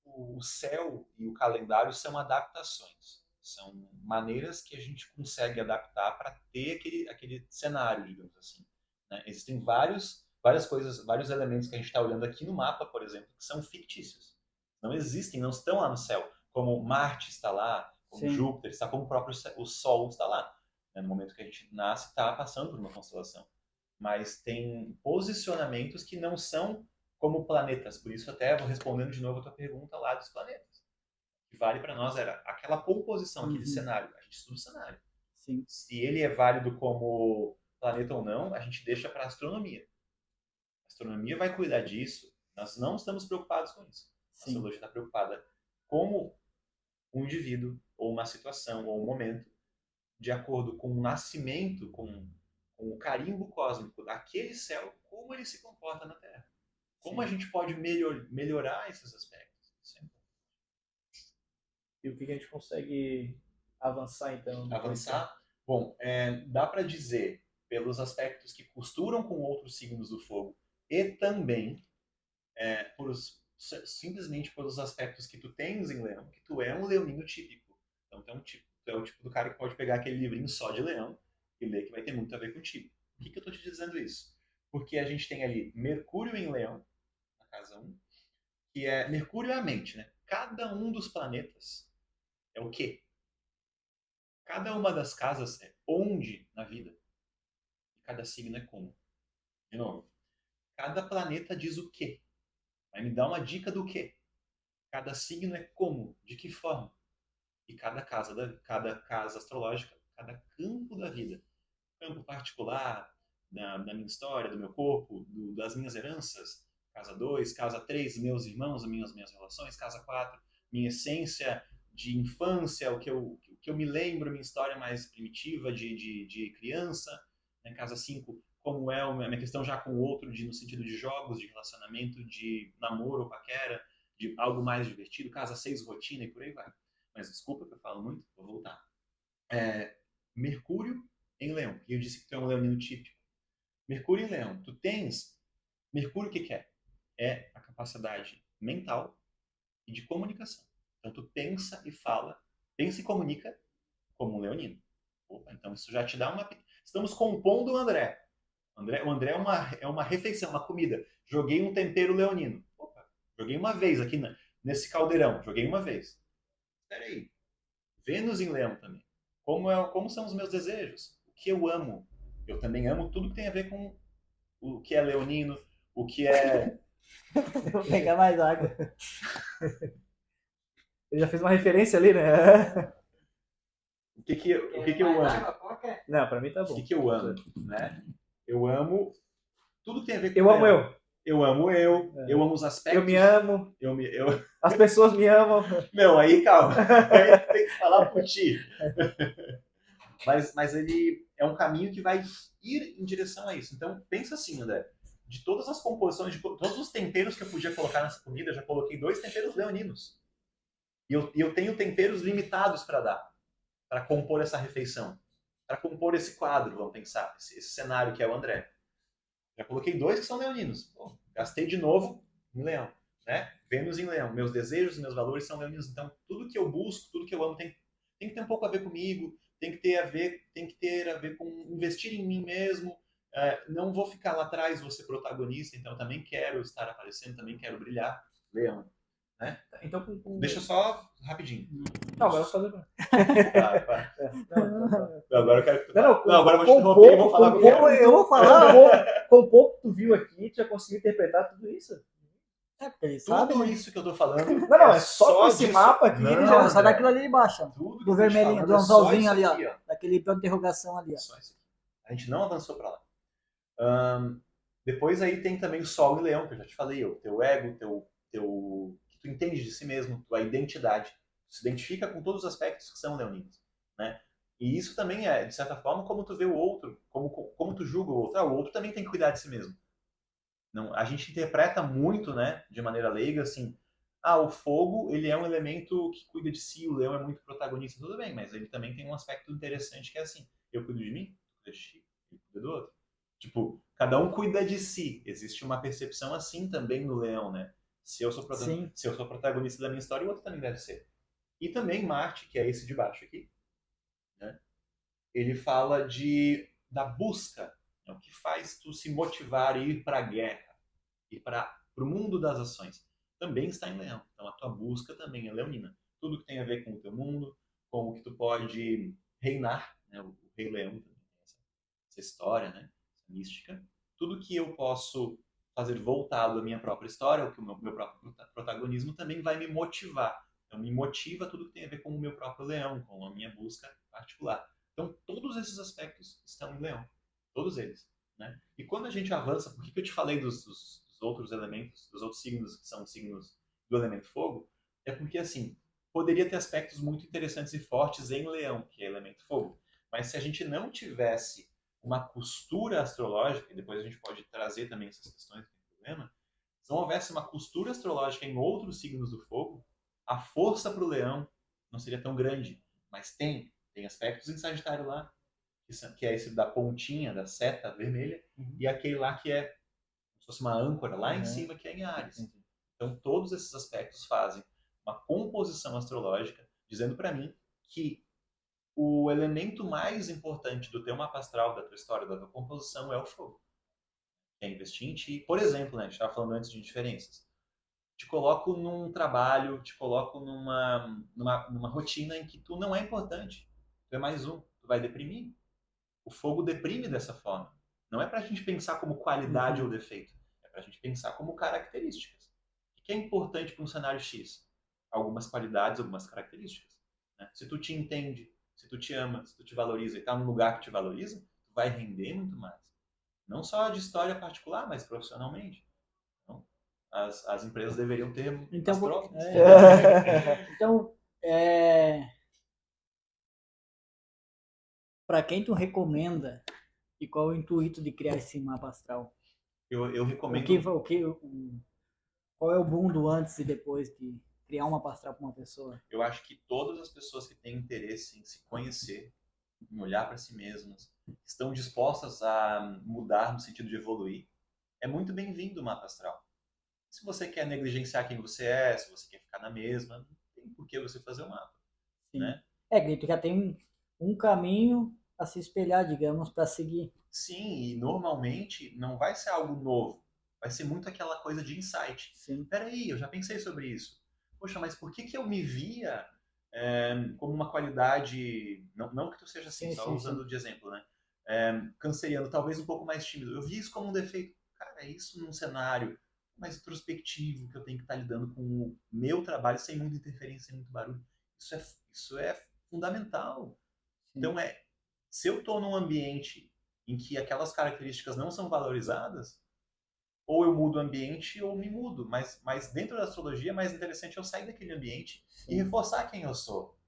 O céu e o calendário são adaptações. São maneiras que a gente consegue adaptar para ter aquele cenário, digamos assim. Né? Existem várias coisas, vários elementos que a gente está olhando aqui no mapa, por exemplo, que são fictícios. Não existem, não estão lá no céu. Como Marte está lá, como Júpiter está, como o próprio o Sol está lá. Né? No momento que a gente nasce, está passando por uma constelação. Mas tem posicionamentos que não são como planetas. Por isso até vou respondendo de novo a tua pergunta lá dos planetas. O que vale para nós era aquela composição, aquele cenário. A gente estuda o cenário. Sim. Se ele é válido como planeta ou não, a gente deixa para a astronomia. A astronomia vai cuidar disso. Nós não estamos preocupados com isso. A astrologia está preocupada como um indivíduo, ou uma situação, ou um momento, de acordo com o nascimento, com o carimbo cósmico daquele céu, como ele se comporta na Terra. Como a gente pode melhorar esses aspectos. E o que a gente consegue avançar, então? Avançar? Bom, dá para dizer, pelos aspectos que costuram com outros signos do fogo, e também simplesmente pelos aspectos que tu tens em leão, que tu é um leonino típico. Então tu é o tipo do cara que pode pegar aquele livrinho só de leão e ler que vai ter muito a ver contigo. Por que eu estou te dizendo isso? Porque a gente tem ali Mercúrio em leão, na casa 1, que é Mercúrio é a mente, né? Cada um dos planetas é o quê? Cada uma das casas é onde na vida. E cada signo é como. De novo, cada planeta diz o quê? Vai me dar uma dica do quê? Cada signo é como, de que forma. E cada casa astrológica, cada campo da vida. Campo particular, da minha história, do meu corpo, das minhas heranças. Casa 2, casa 3, meus irmãos, minhas relações. Casa 4, minha essência de infância, o que eu me lembro, minha história mais primitiva de criança. Casa 5, como é a minha questão já com o outro, no sentido de jogos, de relacionamento, de namoro ou paquera, de algo mais divertido. Casa 6, rotina e por aí vai. Mas desculpa que eu falo muito, vou voltar. Mercúrio em Leão. E eu disse que tu é um leonino típico. Mercúrio em Leão. Tu tens... Mercúrio o que é? É a capacidade mental e de comunicação. Então tu pensa e fala, pensa e comunica como um leonino. Opa, então isso já te dá uma... Estamos compondo o André. O André é uma refeição, uma comida. Joguei um tempero leonino. Opa, joguei uma vez aqui nesse caldeirão. Joguei uma vez. Espera aí. Vênus em Leão também. Como são os meus desejos? O que eu amo? Eu também amo tudo que tem a ver com o que é leonino, o que é... Vou pegar mais água. Eu já fiz uma referência ali, né? O que eu amo? Não, pra mim tá bom. O que eu amo, né? Eu amo tudo que tem a ver com eu amo eu. Eu amo eu. Eu amo os aspectos. Eu me amo. Eu... As pessoas me amam. Não, aí calma. Aí tem que falar por ti. Mas ele é um caminho que vai ir em direção a isso. Então, pensa assim, André. De todas as composições, de todos os temperos que eu podia colocar nessa comida, eu já coloquei 2 temperos leoninos. E eu tenho temperos limitados para dar, para compor essa refeição, para compor esse quadro, vamos pensar, esse cenário que é o André. Já coloquei 2 que são leoninos. Pô, gastei de novo em Leão. Né? Vênus em Leão. Meus desejos, meus valores são leoninos. Então, tudo que eu busco, tudo que eu amo tem que ter um pouco a ver comigo, tem que ter a ver com investir em mim mesmo. Não vou ficar lá atrás, vou ser protagonista, então eu também quero estar aparecendo, também quero brilhar. Leão. Né? Então, Deixa só rapidinho. Não, agora eu vou fazer. Agora eu quero que tu... Não, agora eu vou te interromper e vou falar com eu vou falar. Com o pouco que tu viu aqui, tu já conseguiu interpretar tudo isso? Porque ele Tudo sabe, né? isso que eu tô falando. Não, é só com esse disso. mapa aqui. Ele já sai daquilo ali embaixo. Tudo Do vermelhinho, do anzolzinho ali, ó. Daquele ponto de interrogação ali, ó. Só isso aqui. A gente não avançou pra lá. Depois aí tem também o Sol e Leão, que eu já te falei. O teu ego, que tu entende de si mesmo, tua identidade. Tu se identifica com todos os aspectos que são leoninos. Né? E isso também é, de certa forma, como tu vê o outro, como tu julga o outro. O outro também tem que cuidar de si mesmo. Não, a gente interpreta muito, né, de maneira leiga, assim, o fogo, ele é um elemento que cuida de si, o leão é muito protagonista, tudo bem, mas ele também tem um aspecto interessante que é assim, eu cuido de mim, tu cuida de ti, ele cuida do outro. Tipo, cada um cuida de si. Existe uma percepção assim também no leão, né? Se eu sou protagonista da minha história, o outro também deve ser. E também Marte, que é esse de baixo aqui, né? Ele fala da busca, é o que faz tu se motivar a ir para a guerra, ir para o mundo das ações. Também está em Leão. Então a tua busca também é leonina. Tudo que tem a ver com o teu mundo, com o que tu pode reinar, né? O Rei Leão também tem essa história, né? Essa mística. Tudo que eu posso fazer voltado à minha própria história, ou que o meu próprio protagonismo também vai me motivar. Então me motiva tudo que tem a ver com o meu próprio leão, com a minha busca particular. Então todos esses aspectos estão em Leão. Todos eles. Né? E quando a gente avança, por que eu te falei dos outros elementos, dos outros signos que são signos do elemento fogo? É porque, assim, poderia ter aspectos muito interessantes e fortes em Leão, que é elemento fogo. Mas se a gente não tivesse uma costura astrológica, e depois a gente pode trazer também essas questões, não tem problema, se não houvesse uma costura astrológica em outros signos do fogo, a força para o Leão não seria tão grande. Mas tem aspectos em Sagitário lá, que é esse da pontinha, da seta vermelha, e aquele lá que é como se fosse uma âncora lá em cima, que é em Áries. Então, todos esses aspectos fazem uma composição astrológica, dizendo para mim que o elemento mais importante do teu mapa astral, da tua história, da tua composição, é o fogo. quer investir em ti. Por exemplo, né, a gente estava falando antes de diferenças. Te coloco num trabalho, te coloco numa rotina em que tu não é importante. Tu é mais um. Tu vai deprimir. O fogo deprime dessa forma. Não é para a gente pensar como qualidade ou defeito. É para a gente pensar como características. O que é importante para um cenário X? Algumas qualidades, algumas características. Né? Se tu te entende, se tu te ama, se tu te valoriza e está num lugar que te valoriza, tu vai render muito mais. Não só de história particular, mas profissionalmente. Então, as empresas deveriam ter Então, as trocas. Então, para quem tu recomenda e qual é o intuito de criar esse mapa astral? Eu recomendo. Qual é o boom do antes e depois de criar um mapa astral para uma pessoa? Eu acho que todas as pessoas que têm interesse em se conhecer, em olhar para si mesmas, estão dispostas a mudar no sentido de evoluir, é muito bem-vindo o mapa astral. Se você quer negligenciar quem você é, se você quer ficar na mesma, não tem por que você fazer o mapa. Sim. Né? Tu já tem um caminho a se espelhar, digamos, para seguir. Sim, e normalmente não vai ser algo novo. Vai ser muito aquela coisa de insight. Sim. Peraí, eu já pensei sobre isso. Poxa, mas por que eu me via como uma qualidade... Não que tu seja assim, só usando de exemplo, né? Canceriano, talvez um pouco mais tímido. Eu vi isso como um defeito. Cara, isso num cenário mais introspectivo, que eu tenho que estar lidando com o meu trabalho sem muita interferência, sem muito barulho. Isso é fundamental. Sim. Então, se eu estou num ambiente em que aquelas características não são valorizadas, ou eu mudo o ambiente ou me mudo. Mas dentro da astrologia é mais interessante eu sair daquele ambiente e reforçar quem eu sou.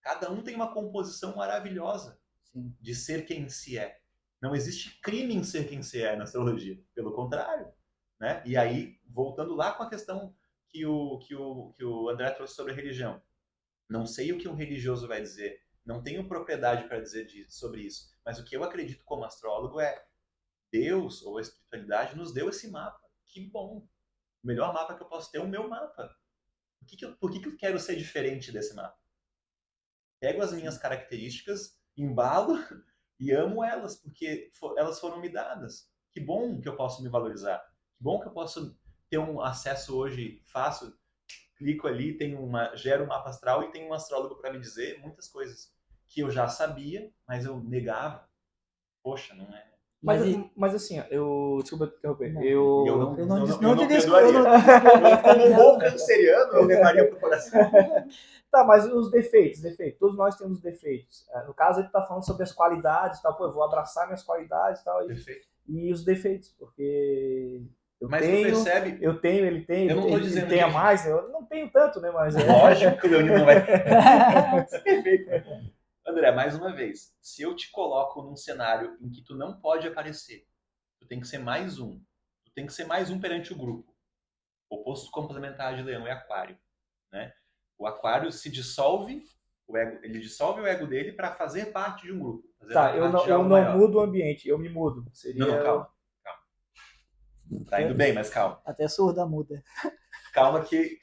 Cada um tem uma composição maravilhosa de ser quem se é. Não existe crime em ser quem se é na astrologia. Pelo contrário. Né? E aí, voltando lá com a questão que o André trouxe sobre a religião. Não sei o que um religioso vai dizer. Não tenho propriedade para dizer sobre isso. Mas o que eu acredito como astrólogo é Deus ou a espiritualidade nos deu esse mapa. Que bom! O melhor mapa que eu posso ter é o meu mapa. Por que eu quero ser diferente desse mapa? Pego as minhas características, embalo e amo elas, porque elas foram me dadas. Que bom que eu posso me valorizar. Que bom que eu posso ter um acesso hoje fácil. Clico ali, gero um mapa astral e tem um astrólogo para me dizer muitas coisas que eu já sabia, mas eu negava. Poxa, não é. Mas assim, desculpa te interromper. Eu não te perdoaria. Como um bom canceriano, eu levaria pro coração. Tá, mas os defeitos. Todos nós temos defeitos. No caso, ele tá falando sobre as qualidades, tal. Pô, eu vou abraçar minhas qualidades, tal. E os defeitos, porque eu tenho, ele tem, ele tem a mais. Eu não tenho tanto, né? Mas lógico que o Leonino não vai. Isso é perfeito. André, mais uma vez, se eu te coloco num cenário em que tu não pode aparecer, tu tem que ser mais um. Tu tem que ser mais um perante o grupo. Oposto complementar de Leão e Aquário, né? O Aquário se dissolve, ele dissolve o ego dele para fazer parte de um grupo. Eu não mudo o ambiente, eu me mudo. Não, calma. Tá indo bem, mas calma. Até surda muda. Calma que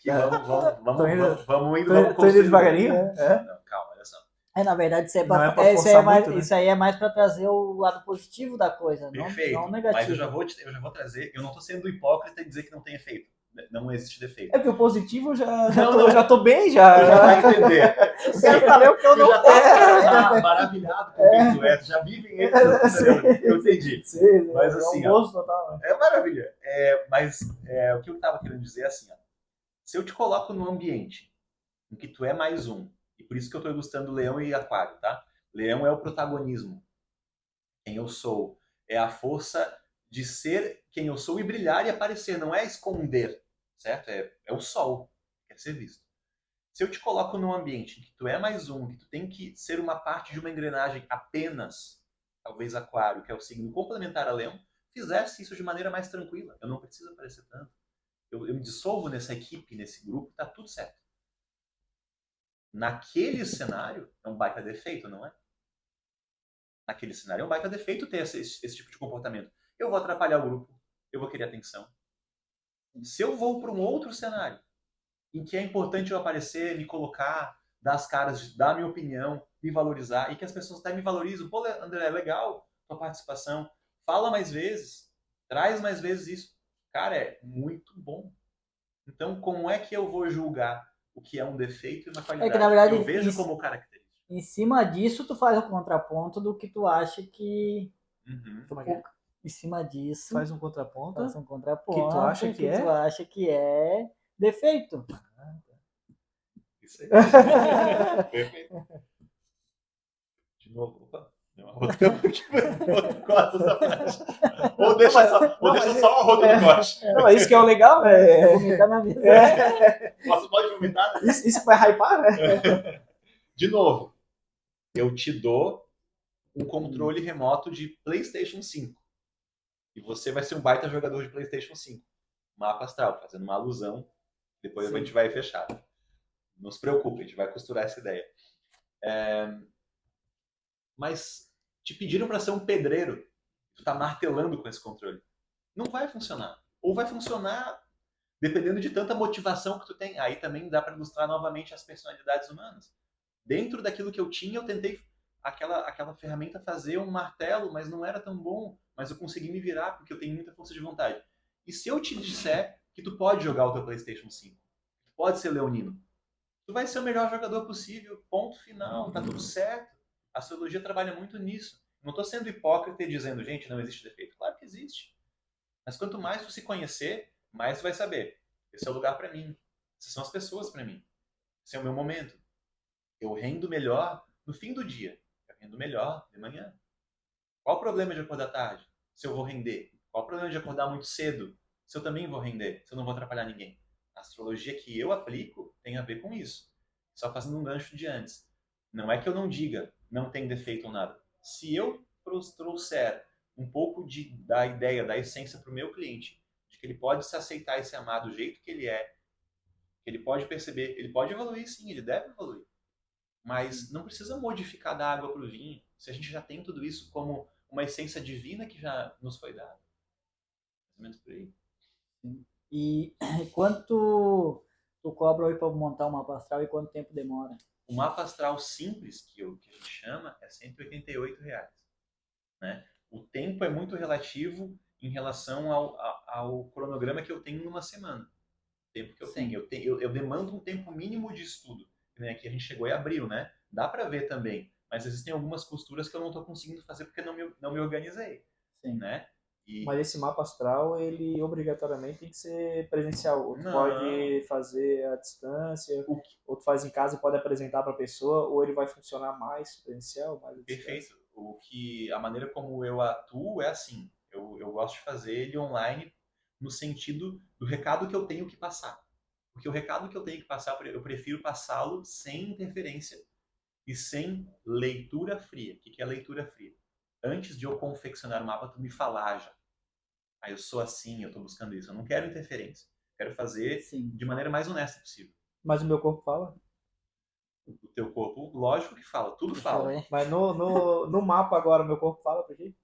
vamos indo. Tô indo devagarinho? Não, calma, olha só. Na verdade, isso aí é mais para trazer o lado positivo da coisa, não negativo. Mas eu já vou trazer, eu não estou sendo hipócrita e dizer que não tem efeito. Não existe defeito. É porque o positivo eu já tô bem, já. Já vai entender. Eu quero saber o que eu não quero. Maravilhado com quem tu é. Já vive em eu entendi. Sim, mas assim, total. É maravilha. Mas o que eu estava querendo dizer é assim, ó, se eu te coloco num ambiente em que tu é mais um, e por isso que eu estou ilustrando Leão e Aquário, tá? Leão é o protagonismo. Quem eu sou. É a força de ser quem eu sou e brilhar e aparecer. Não é esconder, certo? É o sol que quer ser visto. Se eu te coloco num ambiente em que tu é mais um, que tu tem que ser uma parte de uma engrenagem apenas, talvez Aquário, que é o signo complementar a Leão, fizesse isso de maneira mais tranquila. Eu não preciso aparecer tanto. Eu me dissolvo nessa equipe, nesse grupo, tá tudo certo. Naquele cenário, é um baita defeito, não é? Naquele cenário é um baita defeito ter esse tipo de comportamento. Eu vou atrapalhar o grupo, eu vou querer atenção. Se eu vou para um outro cenário, em que é importante eu aparecer, me colocar, dar as caras, dar a minha opinião, me valorizar, e que as pessoas até me valorizam. Pô, André, é legal tua participação, fala mais vezes, Traz mais vezes isso. Cara, é muito bom. Então, como é que eu vou julgar o que é um defeito e uma qualidade? que, na verdade, eu vejo como característica. Em cima disso, tu faz o contraponto do que tu acha que... Como é que é? Em cima disso, Faz um contraponto. que tu acha que é? tu acha que é defeito. Isso aí. Perfeito. De novo, opa. Corta essa parte. Ou deixa só o rodo no corte. Não, isso que é o legal, né? Vomitar na mesa. Pode vomitar, né? Isso vai hypar, né? De novo, eu te dou um controle remoto de PlayStation 5. E você vai ser um baita jogador de PlayStation 5. Mapa astral, fazendo uma alusão. Depois a gente vai fechar. Não se preocupe, a gente vai costurar essa ideia. Mas te pediram para ser um pedreiro. Tu tá martelando com esse controle. Não vai funcionar. Ou vai funcionar dependendo de tanta motivação que tu tem. Aí também dá para ilustrar novamente as personalidades humanas. Dentro daquilo que eu tinha, eu tentei aquela ferramenta fazer um martelo, mas não era tão bom. Mas eu consegui me virar porque eu tenho muita força de vontade. E se eu te disser que tu pode jogar o teu PlayStation 5, tu pode ser leonino, tu vai ser o melhor jogador possível, ponto final, tá tudo certo. A astrologia trabalha muito nisso. Não estou sendo hipócrita e dizendo, gente, não existe defeito. Claro que existe. Mas quanto mais tu se conhecer, mais tu vai saber. Esse é o lugar para mim. Essas são as pessoas para mim. Esse é o meu momento. Eu rendo melhor no fim do dia. Eu rendo melhor de manhã. Qual o problema de acordar tarde? Se eu vou render. Qual o problema de acordar muito cedo? Se eu também vou render. Se eu não vou atrapalhar ninguém. A astrologia que eu aplico tem a ver com isso. Só fazendo um gancho de antes. Não é que eu não diga, não tem defeito ou nada. Se eu trouxer um pouco da ideia, da essência para o meu cliente, de que ele pode se aceitar e se amar do jeito que ele é, que ele pode perceber, ele pode evoluir sim, ele deve evoluir. Mas não precisa modificar da água para o vinho, se a gente já tem tudo isso como uma essência divina que já nos foi dada. Mais ou menos por aí. E quanto tu cobra hoje para montar um mapa astral e quanto tempo demora? O mapa astral simples, que a gente chama, é R$188. Né? O tempo é muito relativo em relação ao cronograma que eu tenho numa semana. O tempo que eu tenho. Eu demando um tempo mínimo de estudo. Aqui a gente chegou em abril, né? Dá para ver também. Mas existem algumas costuras que eu não estou conseguindo fazer porque não me organizei. Sim. Né? Mas esse mapa astral, ele obrigatoriamente tem que ser presencial. Ou tu pode fazer à distância, ou tu faz em casa e pode apresentar para a pessoa, ou ele vai funcionar mais presencial, mais à distância. Perfeito. A maneira como eu atuo é assim. Eu gosto de fazer ele online no sentido do recado que eu tenho que passar. Porque o recado que eu tenho que passar, eu prefiro passá-lo sem interferência e sem leitura fria. O que é leitura fria? Antes de eu confeccionar o mapa, tu me falar já. Aí eu sou assim, eu estou buscando isso. Eu não quero interferência. Quero fazer de maneira mais honesta possível. Mas o meu corpo fala? O teu corpo, lógico que fala. Tudo fala. Mas no mapa agora, o meu corpo fala pra ti?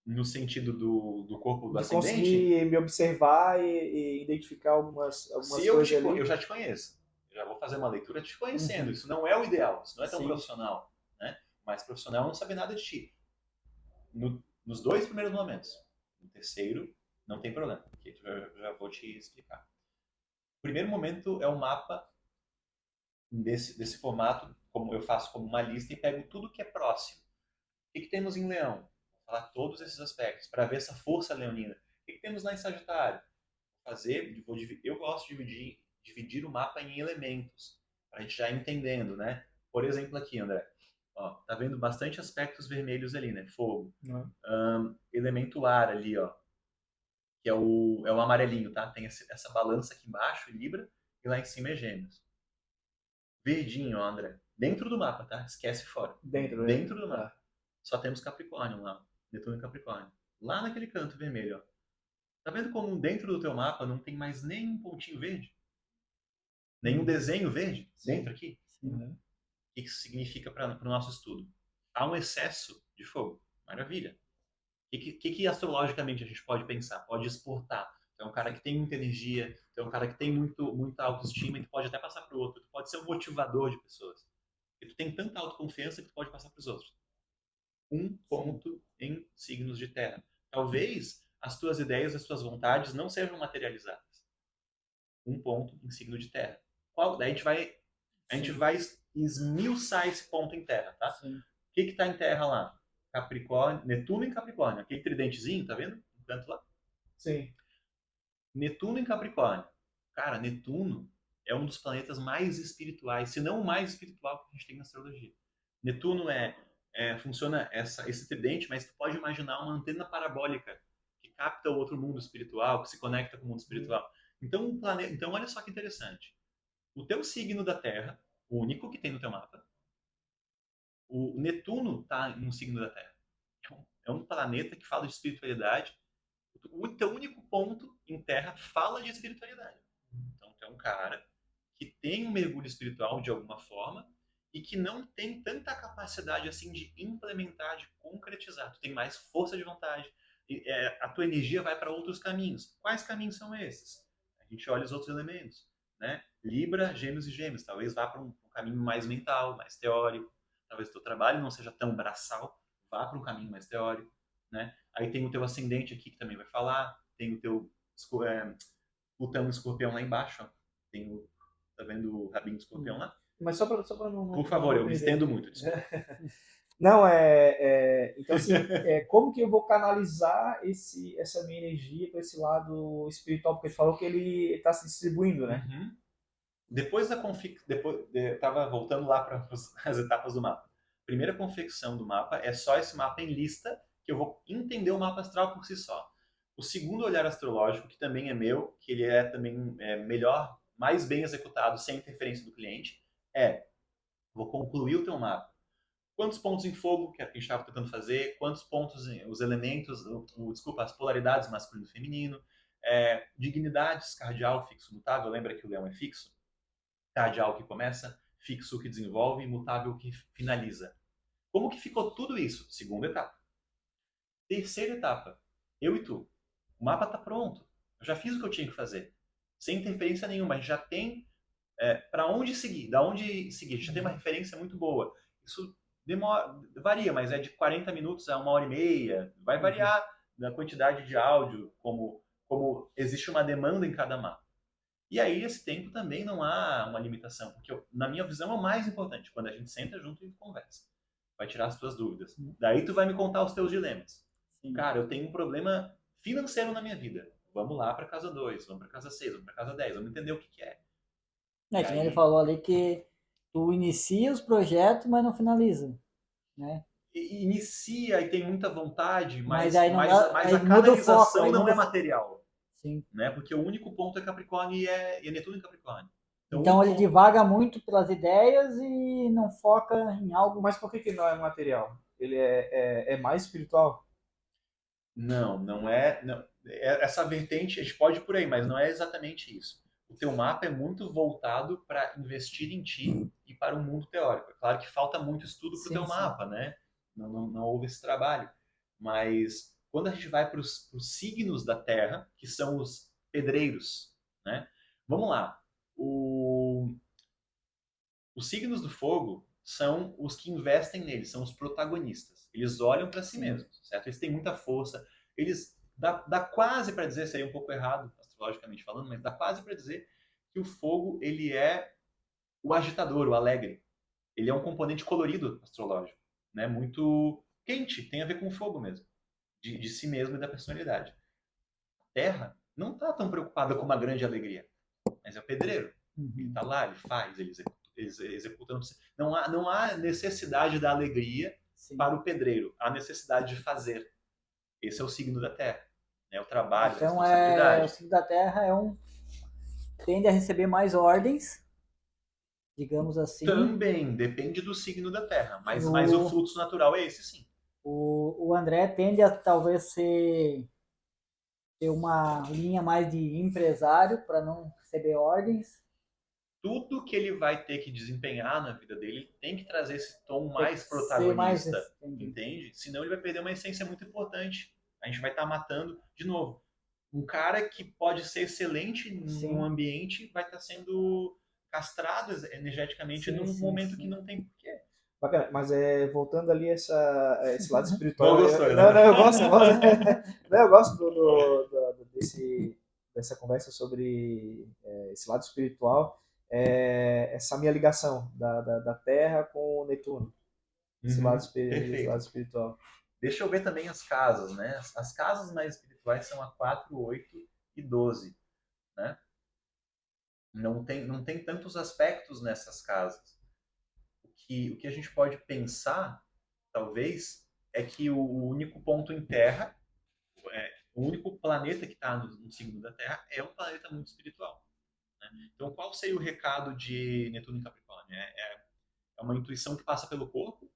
No sentido do corpo do de ascendente? Conseguir me observar e identificar algumas coisas ali. Eu já te conheço. Eu já vou fazer uma leitura te conhecendo. Isso não é o ideal. Isso não é tão profissional. Né? Mas profissional não sabe nada de ti. Nos 2 primeiros momentos. No terceiro, não tem problema. Porque eu já vou te explicar. O primeiro momento é um mapa desse formato, como eu faço como uma lista e pego tudo que é próximo. O que temos em Leão? Vou falar todos esses aspectos para ver essa força leonina. O que temos lá em Sagitário? Eu gosto de dividir o mapa em elementos, para a gente já ir entendendo, né? Por exemplo, aqui, André, ó, tá vendo bastante aspectos vermelhos ali, né? Fogo. Elemento ar ali, ó, que é o amarelinho, tá? Tem essa balança aqui embaixo, Libra, e lá em cima é Gêmeos. Verdinho, ó, André, dentro do mapa, tá? Esquece fora. Dentro do mapa. Só temos Capricórnio lá, Netuno e Capricórnio. Lá naquele canto vermelho, ó. Tá vendo como dentro do teu mapa não tem mais nem um pontinho verde? Nenhum desenho verde dentro aqui? O que isso significa para o nosso estudo? Há um excesso de fogo. Maravilha. O que astrologicamente a gente pode pensar? Pode exportar. Tu é um cara que tem muita energia, tu é um cara que tem muita autoestima e tu pode até passar para o outro. Tu pode ser um motivador de pessoas. E tu tem tanta autoconfiança que tu pode passar para os outros. Um ponto em signos de terra. Talvez as tuas ideias, as tuas vontades não sejam materializadas. Um ponto em signo de terra. Daí a gente vai esmiuçar esse ponto em terra, tá? Sim. O que está em terra lá? Capricórnio, Netuno em Capricórnio. Aquele tridentezinho, tá vendo? No canto lá. Sim. Netuno em Capricórnio. Cara, Netuno é um dos planetas mais espirituais, se não o mais espiritual que a gente tem na astrologia. Netuno funciona esse tridente, mas tu pode imaginar uma antena parabólica que capta o outro mundo espiritual, que se conecta com o mundo espiritual. Então, olha só que interessante. O teu signo da Terra, o único que tem no teu mapa, o Netuno está no signo da Terra. É um planeta que fala de espiritualidade. O teu único ponto em Terra fala de espiritualidade. Então, tu é um cara que tem um mergulho espiritual de alguma forma e que não tem tanta capacidade assim de implementar, de concretizar. Tu tem mais força de vontade. A tua energia vai para outros caminhos. Quais caminhos são esses? A gente olha os outros elementos, né? Libra, Gêmeos e Gêmeos. Talvez vá para um caminho mais mental, mais teórico. Talvez o teu trabalho não seja tão braçal, vá para um caminho mais teórico, né? Aí tem o teu ascendente aqui que também vai falar, tem o teu Plutão e Escorpião lá embaixo, ó. Tem o, tá vendo o rabinho do Escorpião lá? Mas só para não, por favor, não eu me estendo muito, desculpa. Não, então assim, como que eu vou canalizar essa minha energia para esse lado espiritual? Porque ele falou que ele está se distribuindo, né? Uhum. Depois estava voltando lá para as etapas do mapa. Primeira confecção do mapa é só esse mapa em lista, que eu vou entender o mapa astral por si só. O segundo olhar astrológico, que também é meu, que ele é também melhor, mais bem executado, sem interferência do cliente, vou concluir o teu mapa. Quantos pontos em fogo, que é o que a gente estava tentando fazer, quantos pontos, os elementos, as polaridades masculino e feminino, dignidades, cardial, fixo, mutável, lembra que o leão é fixo? Cardial que começa, fixo que desenvolve, mutável que finaliza. Como que ficou tudo isso? Segunda etapa. Terceira etapa, eu e tu. O mapa está pronto. Eu já fiz o que eu tinha que fazer. Sem interferência nenhuma. A gente já tem para onde seguir, da onde seguir. A gente já tem uma referência muito boa. Isso varia, mas é de 40 minutos a 1h30. Vai variar da quantidade de áudio, como existe uma demanda em cada mapa. E aí, esse tempo também não há uma limitação, porque na minha visão é o mais importante, quando a gente senta junto e conversa. Vai tirar as tuas dúvidas. Daí tu vai me contar os teus dilemas. Sim. Cara, eu tenho um problema financeiro na minha vida. Vamos lá para casa 2, vamos para casa 6, vamos para casa 10, vamos entender o que é. Que ele falou ali que tu inicia os projetos, mas não finaliza, né? Inicia e tem muita vontade, mas a canalização não é material. Sim. Né? Porque o único ponto é Capricórnio e é Netuno em Capricórnio. Então ele divaga muito pelas ideias e não foca em algo. Mas por que não é material? Ele é mais espiritual? Não é. Não. Essa vertente, a gente pode ir por aí, mas não é exatamente isso. O teu mapa é muito voltado para investir em ti e para o mundo teórico. É claro que falta muito estudo para o teu mapa, né? Não houve esse trabalho. Mas quando a gente vai para os signos da Terra, que são os pedreiros, né? Vamos lá. Os signos do fogo são os que investem neles, são os protagonistas. Eles olham para si mesmos, certo? Eles têm muita força. Eles dá quase para dizer, seria um pouco errado astrologicamente falando, mas dá quase para dizer que o fogo ele é o agitador, o alegre. Ele é um componente colorido astrológico, né? Muito quente, tem a ver com o fogo mesmo, de si mesmo e da personalidade. A Terra não está tão preocupada com uma grande alegria, mas é o pedreiro. Ele está lá, ele faz, ele executa. Não há necessidade da alegria para o pedreiro, há necessidade de fazer. Esse é o signo da Terra, né? O trabalho, então, a responsabilidade. O signo da Terra tende a receber mais ordens, digamos assim. Também depende do signo da Terra, mas o fluxo natural é esse, sim. O André tende a talvez ter uma linha mais de empresário para não receber ordens. Tudo que ele vai ter que desempenhar na vida dele tem que trazer esse tom mais protagonista, entende? Senão ele vai perder uma essência muito importante. A gente vai estar matando, de novo, um cara que pode ser excelente num ambiente vai estar sendo castrado energeticamente num momento que não tem porquê. Bacana, mas voltando ali esse lado espiritual. Não gostou, né? Não, eu gosto, não, eu gosto dessa conversa sobre esse lado espiritual, essa minha ligação da Terra com o Netuno, esse esse Perfeito. lado espiritual. Deixa eu ver também as casas, né? As casas mais espirituais são a 4, 8 e 12, né? Não tem tantos aspectos nessas casas. O que a gente pode pensar, talvez, é que o único ponto em Terra, o único planeta que está no signo da Terra é um planeta muito espiritual. Né? Então, qual seria o recado de Netuno e Capricórnio? É uma intuição que passa pelo corpo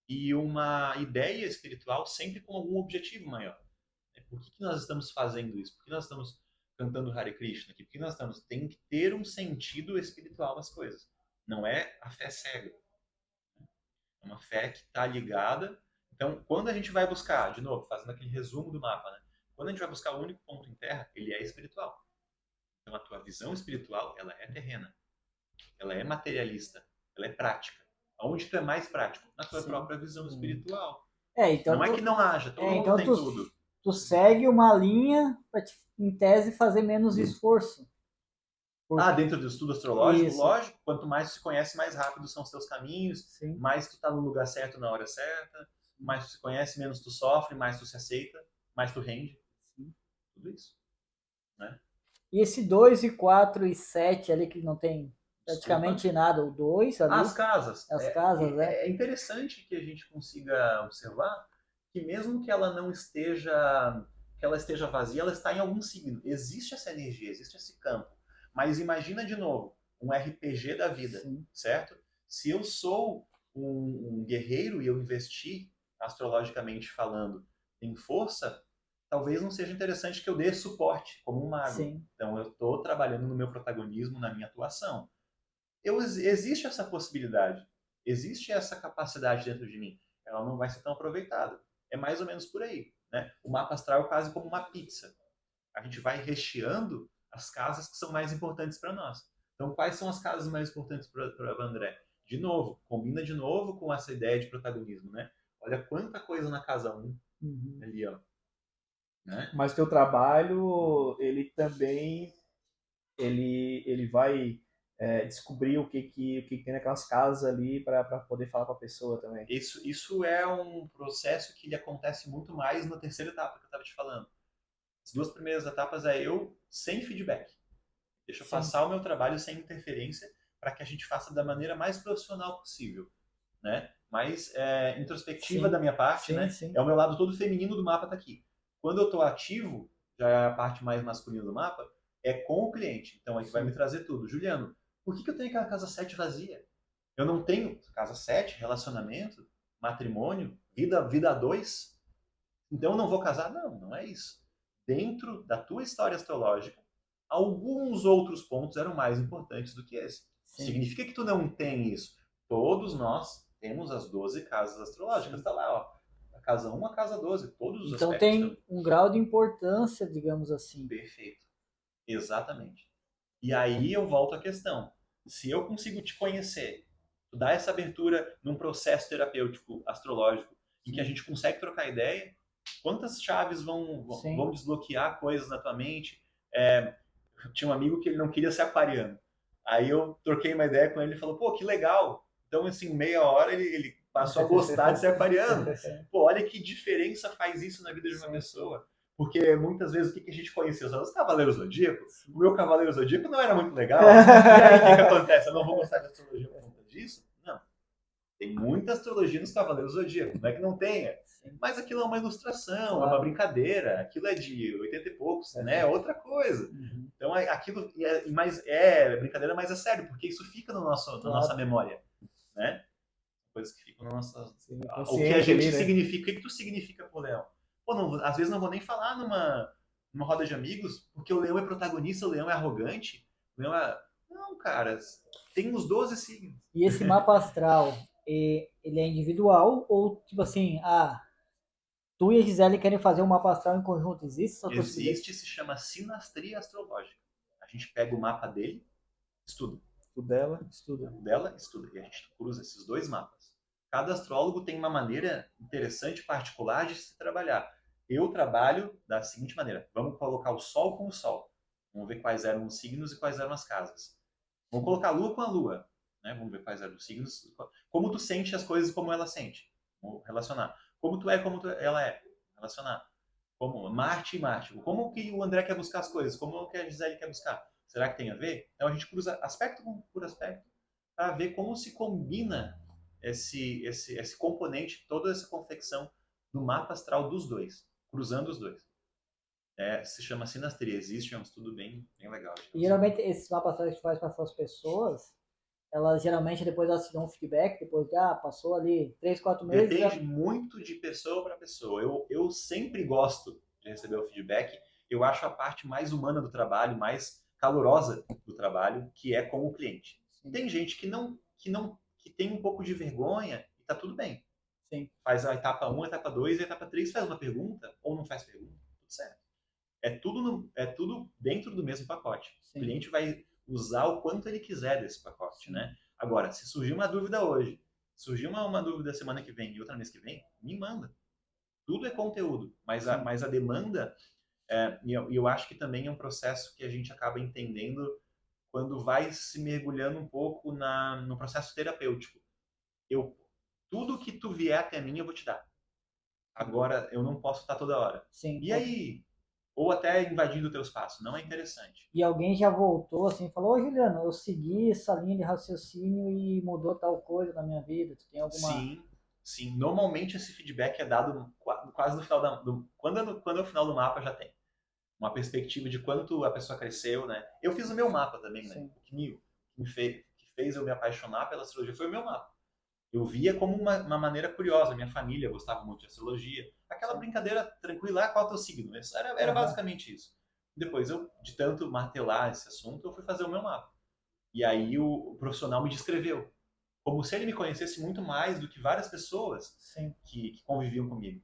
e uma ideia espiritual sempre com algum objetivo maior. Por que nós estamos fazendo isso? Por que nós estamos cantando Hare Krishna aqui? Por que nós estamos... Tem que ter um sentido espiritual nas coisas. Não é a fé cega. É uma fé que está ligada. Então, quando a gente vai buscar, de novo, fazendo aquele resumo do mapa, né? Quando a gente vai buscar o único ponto em terra, ele é espiritual. Então, a tua visão espiritual, ela é terrena. Ela é materialista. Ela é prática. Onde tu é mais prático? Na tua própria visão espiritual. Então não é que não haja, todo mundo então tem tudo. Tu segue uma linha para, em tese, fazer menos esforço. Dentro do estudo astrológico, lógico, quanto mais tu se conhece, mais rápido são os teus caminhos, Sim. mais tu tá no lugar certo na hora certa, mais tu se conhece, menos tu sofre, mais tu se aceita, mais tu rende. Sim. Tudo isso. Né? E esse 2 e 4 e 7 ali que não tem praticamente nada, o 2 ali. As casas. As casas, É interessante que a gente consiga observar que mesmo que ela não esteja, que ela esteja vazia, ela está em algum signo. Existe essa energia, existe esse campo. Mas imagina de novo, um RPG da vida, Sim. certo? Se eu sou um guerreiro e eu investi, astrologicamente falando, em força, talvez não seja interessante que eu dê suporte como um mago. Sim. Então eu estou trabalhando no meu protagonismo, na minha atuação. Existe essa possibilidade, existe essa capacidade dentro de mim. Ela não vai ser tão aproveitada. É mais ou menos por aí. Né? O mapa astral é quase como uma pizza. A gente vai recheando as casas que são mais importantes para nós. Então, quais são as casas mais importantes para o André? De novo, combina de novo com essa ideia de protagonismo, né? Olha quanta coisa na casa 1 ali, ó. Né? Mas teu trabalho, ele também, ele vai descobrir o que tem naquelas casas ali para poder falar com a pessoa também. Isso é um processo que ele acontece muito mais na terceira etapa que eu estava te falando. As 2 primeiras etapas é eu sem feedback. Deixa eu Sim. passar o meu trabalho sem interferência para que a gente faça da maneira mais profissional possível. Né? Mais introspectiva Sim. da minha parte. Sim, né? Sim. É o meu lado todo feminino do mapa tá aqui. Quando eu estou ativo, já é a parte mais masculina do mapa, é com o cliente. Então, ele vai me trazer tudo. Juliano, por que eu tenho aquela casa 7 vazia? Eu não tenho casa 7, relacionamento, matrimônio, vida a 2. Então, eu não vou casar? Não é isso. Dentro da tua história astrológica, alguns outros pontos eram mais importantes do que esse. Sim. Significa que tu não tem isso. Todos nós temos as 12 casas astrológicas. Está lá, ó. A casa 1, a casa 12, todos os então aspectos. Então tem um grau de importância, digamos assim. Perfeito. Exatamente. E aí eu volto à questão. Se eu consigo te conhecer, tu dá essa abertura num processo terapêutico astrológico em que a gente consegue trocar ideia, quantas chaves vão desbloquear coisas na tua mente? Tinha um amigo que ele não queria ser aquariano. Aí eu troquei uma ideia com ele e falou, pô, que legal. Então, assim, meia hora ele passou a gostar de ser aquariano. Pô, olha que diferença faz isso na vida de uma pessoa. Porque muitas vezes o que a gente conhecia? Só os Cavaleiros Zodíacos. O meu Cavaleiro Zodíaco não era muito legal. E aí o que acontece? Eu não vou gostar de astrologia por conta disso? Não. Tem muita astrologia nos Cavaleiros Zodíacos. Não é que não tenha. Mas aquilo é uma ilustração, é uma brincadeira. Aquilo é de 80 e poucos, né? É outra coisa. Então aquilo é brincadeira, mas é sério, porque isso fica no nosso, na nossa memória, né? Coisas que ficam na nossa... o que a gente significa. O que tu significa pro Leão? Pô, às vezes não vou nem falar numa roda de amigos, porque o Leão é protagonista, o Leão é arrogante, o Leão é... Não, cara, tem uns 12 signos. E esse mapa astral, ele é individual ou, tipo assim, tu e a Gisele querem fazer um mapa astral em conjunto? Existe essa possibilidade? Existe, se chama sinastria astrológica. A gente pega o mapa dele, estuda. O dela, estuda. O dela, estuda. E a gente cruza esses 2 mapas. Cada astrólogo tem uma maneira interessante, particular de se trabalhar. Eu trabalho da seguinte maneira. Vamos colocar o Sol com o Sol. Vamos ver quais eram os signos e quais eram as casas. Vamos colocar a Lua com a Lua. Né? Vamos ver quais eram os signos. Como tu sente as coisas como ela sente. Vamos relacionar. Como tu é, ela é. Relacionar. Como Marte e Marte. Como que o André quer buscar as coisas? Como que a Gisele quer buscar? Será que tem a ver? Então a gente cruza aspecto por aspecto para ver como se combina esse componente, toda essa confecção do mapa astral dos dois, cruzando os dois. Se chama sinastria, existe, é um estudo bem legal. E geralmente esses mapas astrais que faz passar as pessoas, elas geralmente depois elas te dão um feedback, depois de, passou ali 3, 4 meses. Depende muito de pessoa para pessoa. Eu sempre gosto de receber o feedback. Eu acho a parte mais humana do trabalho, mais calorosa do trabalho, que é com o cliente. Sim. Tem gente que tem um pouco de vergonha e tá tudo bem. Sim. Faz a etapa 1, a etapa 2 e a etapa 3, faz uma pergunta ou não faz pergunta, tudo certo. É tudo dentro do mesmo pacote. Sim. O cliente vai usar o quanto ele quiser desse pacote, né? Agora, se surgir uma dúvida hoje, surgir uma dúvida semana que vem e outra mês que vem, me manda. Tudo é conteúdo, mas a demanda, e eu acho que também é um processo que a gente acaba entendendo quando vai se mergulhando um pouco no processo terapêutico. Tudo que tu vier até mim, eu vou te dar. Agora, eu não posso estar toda hora. Sim. E aí? Ou até invadindo o teu espaço. Não é interessante. E alguém já voltou assim e falou: ô Juliano, eu segui essa linha de raciocínio e mudou tal coisa na minha vida. Tu tem alguma... Sim. Normalmente esse feedback é dado quase no final quando é o final do mapa já tem uma perspectiva de quanto a pessoa cresceu, né? Eu fiz o meu mapa também, né? O que fez eu me apaixonar pela astrologia foi o meu mapa. Eu via como uma maneira curiosa. Minha família gostava muito de astrologia. Aquela brincadeira tranquila, qual é o teu signo? Era basicamente isso. Depois, de tanto martelar esse assunto, eu fui fazer o meu mapa. E aí o profissional me descreveu. Como se ele me conhecesse muito mais do que várias pessoas que conviviam comigo.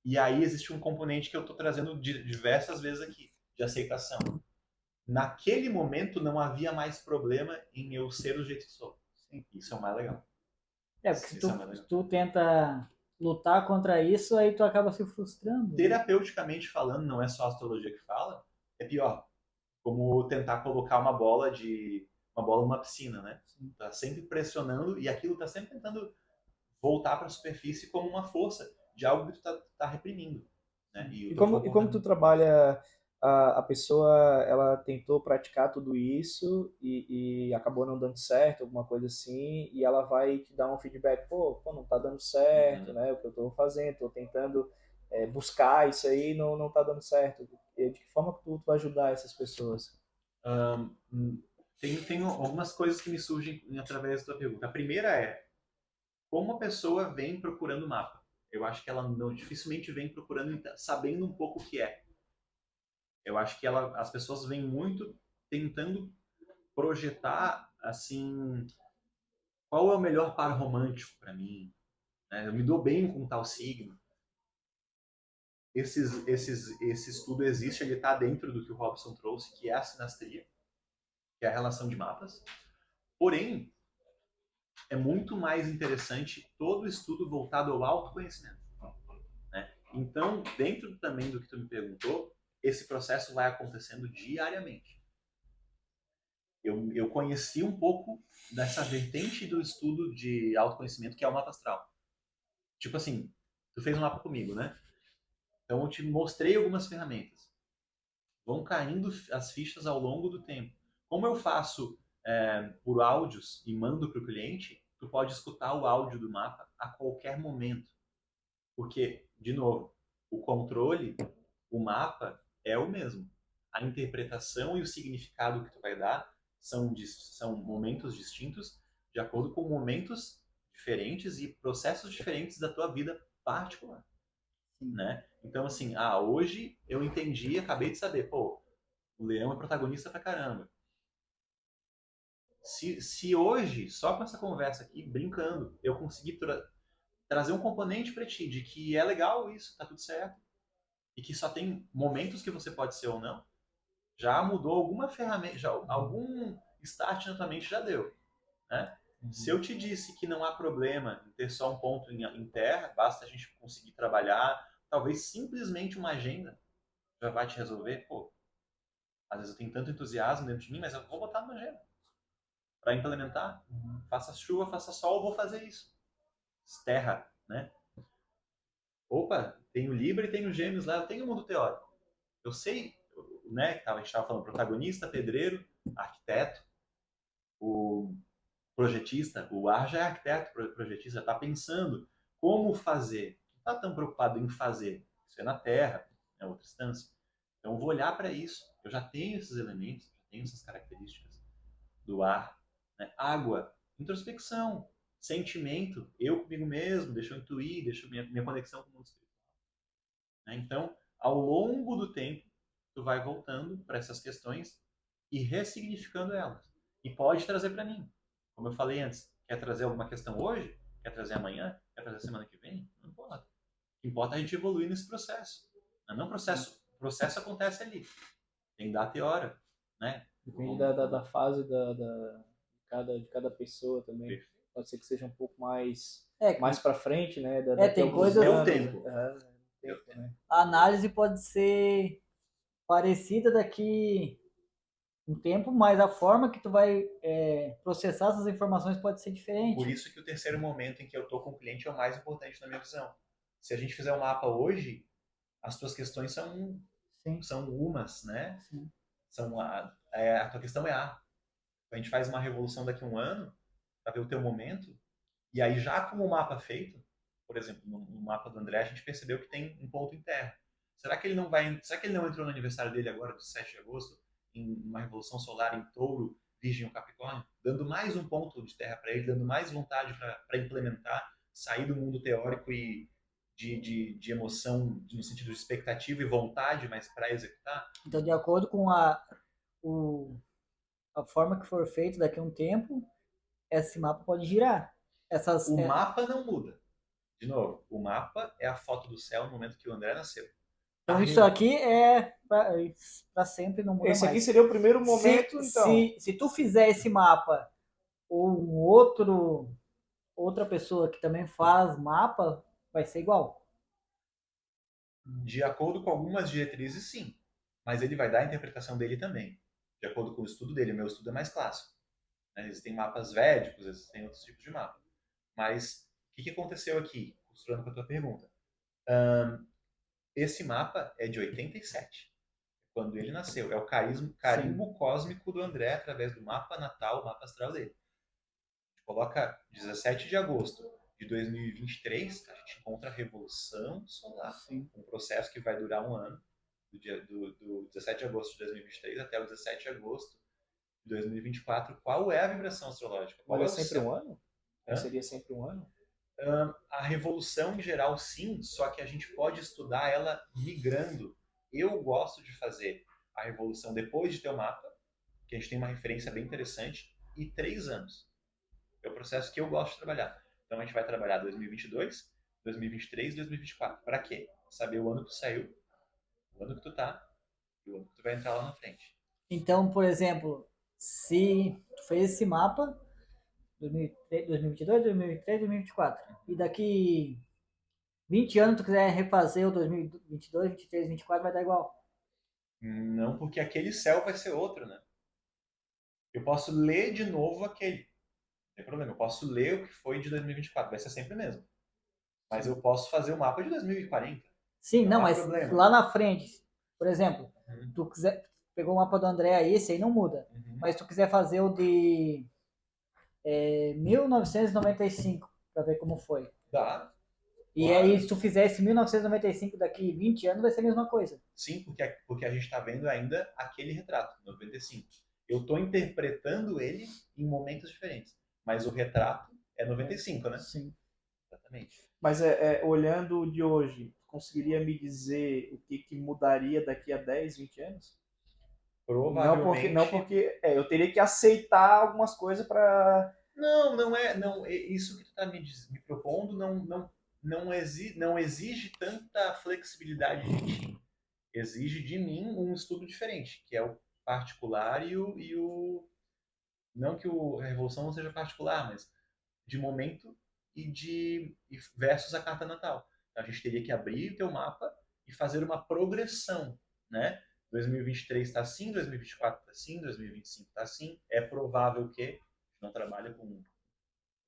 E aí existe um componente que eu estou trazendo diversas vezes aqui, de aceitação. Naquele momento não havia mais problema em eu ser do jeito que sou. Isso é o mais legal. Porque se tu tenta lutar contra isso, aí tu acaba se frustrando. Terapeuticamente falando, não é só a astrologia que fala, é pior. Como tentar colocar uma bola numa piscina, né? Tá sempre pressionando e aquilo tá sempre tentando voltar para a superfície como uma força de algo que tu tá reprimindo. Né? E como tu trabalha, a pessoa, ela tentou praticar tudo isso e acabou não dando certo, alguma coisa assim, e ela vai te dar um feedback, pô não tá dando certo, né? O que eu tô fazendo, tô tentando buscar isso aí, não tá dando certo. De que forma que tu vai ajudar essas pessoas? Tem algumas coisas que me surgem através da tua pergunta. A primeira é, como a pessoa vem procurando o mapa? Eu acho que ela dificilmente vem procurando, sabendo um pouco o que é. Eu acho que as pessoas vêm muito tentando projetar, assim, qual é o melhor par romântico para mim? Né? Eu me dou bem com tal signo. Esse estudo existe, ele está dentro do que o Robson trouxe, que é a sinastria, que é a relação de mapas. Porém, é muito mais interessante todo o estudo voltado ao autoconhecimento. Né? Então, dentro também do que tu me perguntou, esse processo vai acontecendo diariamente. Eu conheci um pouco dessa vertente do estudo de autoconhecimento, que é o mapa astral. Tipo assim, tu fez um mapa comigo, né? Então eu te mostrei algumas ferramentas. Vão caindo as fichas ao longo do tempo. Como eu faço por áudios e mando para o cliente, tu pode escutar o áudio do mapa a qualquer momento. Porque, de novo, o controle, o mapa é o mesmo. A interpretação e o significado que tu vai dar são momentos distintos de acordo com momentos diferentes e processos diferentes da tua vida particular. Né? Então, assim, hoje eu entendi, acabei de saber, pô, o leão é protagonista pra caramba. Se hoje, só com essa conversa aqui, brincando, eu conseguir trazer um componente para ti de que é legal isso, tá tudo certo, e que só tem momentos que você pode ser ou não, já mudou alguma ferramenta, algum start na tua mente já deu. Né? Se eu te disse que não há problema em ter só um ponto em terra, basta a gente conseguir trabalhar, talvez simplesmente uma agenda já vai te resolver. Pô, às vezes eu tenho tanto entusiasmo dentro de mim, mas eu vou botar numa agenda para implementar. Faça chuva, faça sol, eu vou fazer isso. Terra, né? Opa, tem o Libra e tem o Gêmeos lá, eu tenho o mundo teórico. Eu sei, né, a gente estava falando protagonista, pedreiro, arquiteto, o projetista, o ar já é arquiteto, projetista, já está pensando como fazer. Não está tão preocupado em fazer. Isso é na Terra, é outra instância. Então eu vou olhar para isso. Eu já tenho esses elementos, já tenho essas características do ar. Né? Água, introspecção, sentimento, eu comigo mesmo, deixa eu intuir, deixa minha conexão com o mundo espiritual. Né? Então, ao longo do tempo, tu vai voltando para essas questões e ressignificando elas. E pode trazer para mim. Como eu falei antes, quer trazer alguma questão hoje? Quer trazer amanhã? Quer trazer semana que vem? Não importa. O que importa é a gente evoluir nesse processo. Não processo. O processo acontece ali. Tem data e hora. Né? Depende da fase de cada pessoa também. Perfeito. Pode ser que seja um pouco mais mais para frente, né? tem coisas... É o tempo. Né? A análise pode ser parecida daqui um tempo, mas a forma que tu vai processar essas informações pode ser diferente. Por isso que o terceiro momento em que eu estou com o cliente é o mais importante na minha visão. Se a gente fizer um mapa hoje, as tuas questões são umas, né? Sim. A tua questão é A. A gente faz uma revolução daqui a um ano para ver o teu momento, e aí já com o mapa feito, por exemplo, no mapa do André, a gente percebeu que tem um ponto em terra. Será que ele não entrou no aniversário dele agora, de 7 de agosto, em uma revolução solar em Touro, Virgem ou Capricórnio, dando mais um ponto de terra para ele, dando mais vontade para implementar, sair do mundo teórico e de emoção, no sentido de expectativa e vontade, mas para executar? Então, de acordo com a forma que for feito daqui a um tempo, esse mapa pode girar. O mapa não muda. De novo, o mapa é a foto do céu no momento que o André nasceu. Então isso aqui é para sempre, não muda mais. Esse aqui seria o primeiro momento, então. Se tu fizer esse mapa ou outra pessoa que também faz mapa, vai ser igual. De acordo com algumas diretrizes, sim. Mas ele vai dar a interpretação dele também. De acordo com o estudo dele. O meu estudo é mais clássico. Né? Existem mapas védicos, existem outros tipos de mapa. Mas o que aconteceu aqui? Costurando com a tua pergunta. Esse mapa é de 87. Quando ele nasceu. É o carimbo cósmico do André através do mapa natal, o mapa astral dele. A gente coloca 17 de agosto de 2023, a gente encontra a Revolução Solar. Sim. Um processo que vai durar um ano, do 17 de agosto de 2023 até o 17 de agosto de 2024. Qual é a vibração astrológica? Qual Mas é sempre um ano? Seria sempre um ano? A revolução em geral, sim, só que a gente pode estudar ela migrando. Eu gosto de fazer a revolução depois de ter o mapa, que a gente tem uma referência bem interessante, e 3 anos. É o processo que eu gosto de trabalhar. Então a gente vai trabalhar 2022, 2023 e 2024. Para quê? Saber o ano que tu saiu, o ano que tu tá e o ano que tu vai entrar lá na frente. Então, por exemplo, se tu fez esse mapa 2022, 2023, 2024 e daqui 20 anos tu quiser refazer o 2022, 23, 24, vai dar igual? Não, porque aquele céu vai ser outro, né? Eu posso ler de novo aquele. Não tem problema, eu posso ler o que foi de 2024, vai ser sempre o mesmo. Mas eu posso fazer o mapa de 2040. Sim, não, mas problema. Lá na frente, por exemplo, tu quiser, pegou o mapa do André aí, esse aí não muda. Mas tu quiser fazer o de 1995, para ver como foi. Dá. E claro. Aí, se tu fizesse 1995 daqui 20 anos, vai ser a mesma coisa. Sim, porque a gente está vendo ainda aquele retrato, 95. Eu estou interpretando ele em momentos diferentes. Mas o retrato é 95, né? Sim. Exatamente. Mas olhando de hoje, conseguiria me dizer o que mudaria daqui a 10, 20 anos? Provavelmente. Não porque eu teria que aceitar algumas coisas para... Não é. Isso que tu está me propondo não exige tanta flexibilidade de ti. Exige de mim um estudo diferente, que é o particular e o Não que a revolução não seja particular, mas de momento e versus a carta natal. Então, a gente teria que abrir o teu mapa e fazer uma progressão, né? 2023 está assim, 2024 está assim, 2025 está assim. É provável que a gente não trabalha com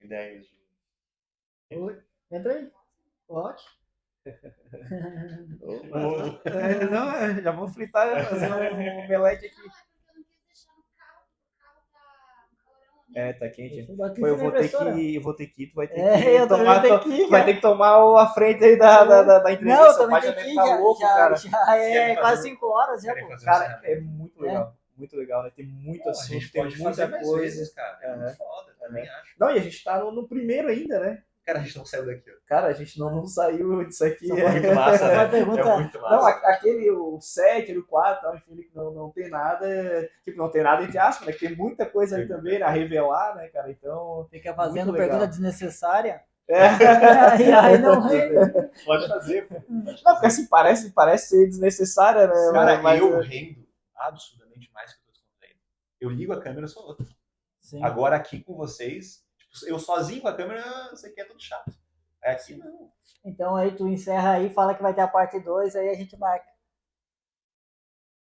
ideias de... Oi, entra aí. Ótimo. Não, já vou fritar, fazer um omelete aqui. Tá quente. Pô, eu vou ter que ir, tu vai ter que tomar, vai ter que tomar a frente aí da entrevista. Não, também tem que tá louco, cara. Já é quase 5 horas, já, pô. Cara, é muito legal, né? Tem muito assunto, a gente tem pode muita fazer coisa. Vezes, cara. É muito foda, também acho. Não, e a gente tá no primeiro ainda, né? Cara, a gente não saiu daqui. Cara, a gente não saiu disso aqui. É muito massa, né? É muito massa. Não, aquele, o 7, o 4, enfim, não tem nada, tipo, não tem nada entre aspas, né? Tem muita coisa aí também, né? A revelar, né, cara? Então... Fica fazendo pergunta desnecessária. E aí não rende. Pode fazer. Não, porque assim, parece ser desnecessária, né? Cara, mas eu rendo absurdamente mais que eu tô descontraindo. Eu ligo a câmera, eu sou outro. Sim. Agora aqui com vocês, tipo, eu sozinho com a câmera, você quer tudo chato. É aqui não. Então aí tu encerra aí, fala que vai ter a parte 2, aí a gente marca.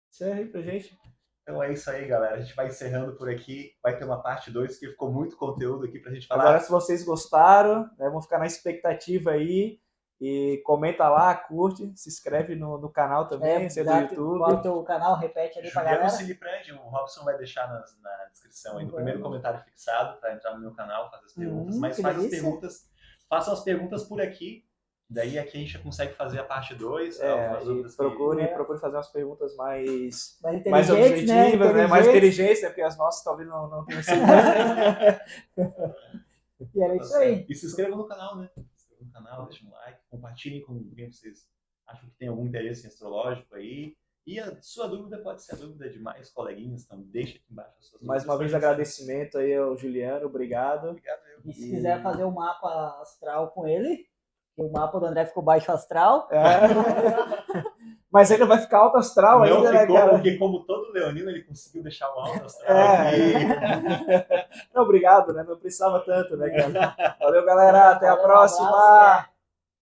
Encerra aí pra gente. Então é isso aí, galera. A gente vai encerrando por aqui. Vai ter uma parte 2, que ficou muito conteúdo aqui pra gente falar. Agora, se vocês gostaram, né, vamos ficar na expectativa aí. E comenta lá, curte, se inscreve no canal também, se é do YouTube. Qual é o teu canal? Repete ali pra galera. Ciliprand, o Robson vai deixar na descrição aí, no primeiro comentário fixado, para entrar no meu canal, fazer as perguntas. Mas façam as perguntas por aqui. Daí aqui a gente consegue fazer a parte 2. Procure fazer umas perguntas mais objetivas, né? Mais inteligentes, né? Porque as nossas talvez não tenham sido. E era isso aí. E se inscrevam no canal, né? No canal, deixem um like, compartilhem com quem vocês acham que tem algum interesse em astrológico aí. E a sua dúvida pode ser a dúvida de mais coleguinhas, então deixa aqui embaixo as suas dúvidas. Mais uma vez agradecimento aí ao Juliano, obrigado. Obrigado eu. E se quiser fazer o mapa astral com ele, o mapa do André ficou baixo astral. Mas ainda vai ficar alto astral não ainda, ficou, né, cara? Porque como todo leonino, ele conseguiu deixar o alto astral Não, obrigado, né? Não precisava tanto, né, cara? Valeu, galera. Até a próxima.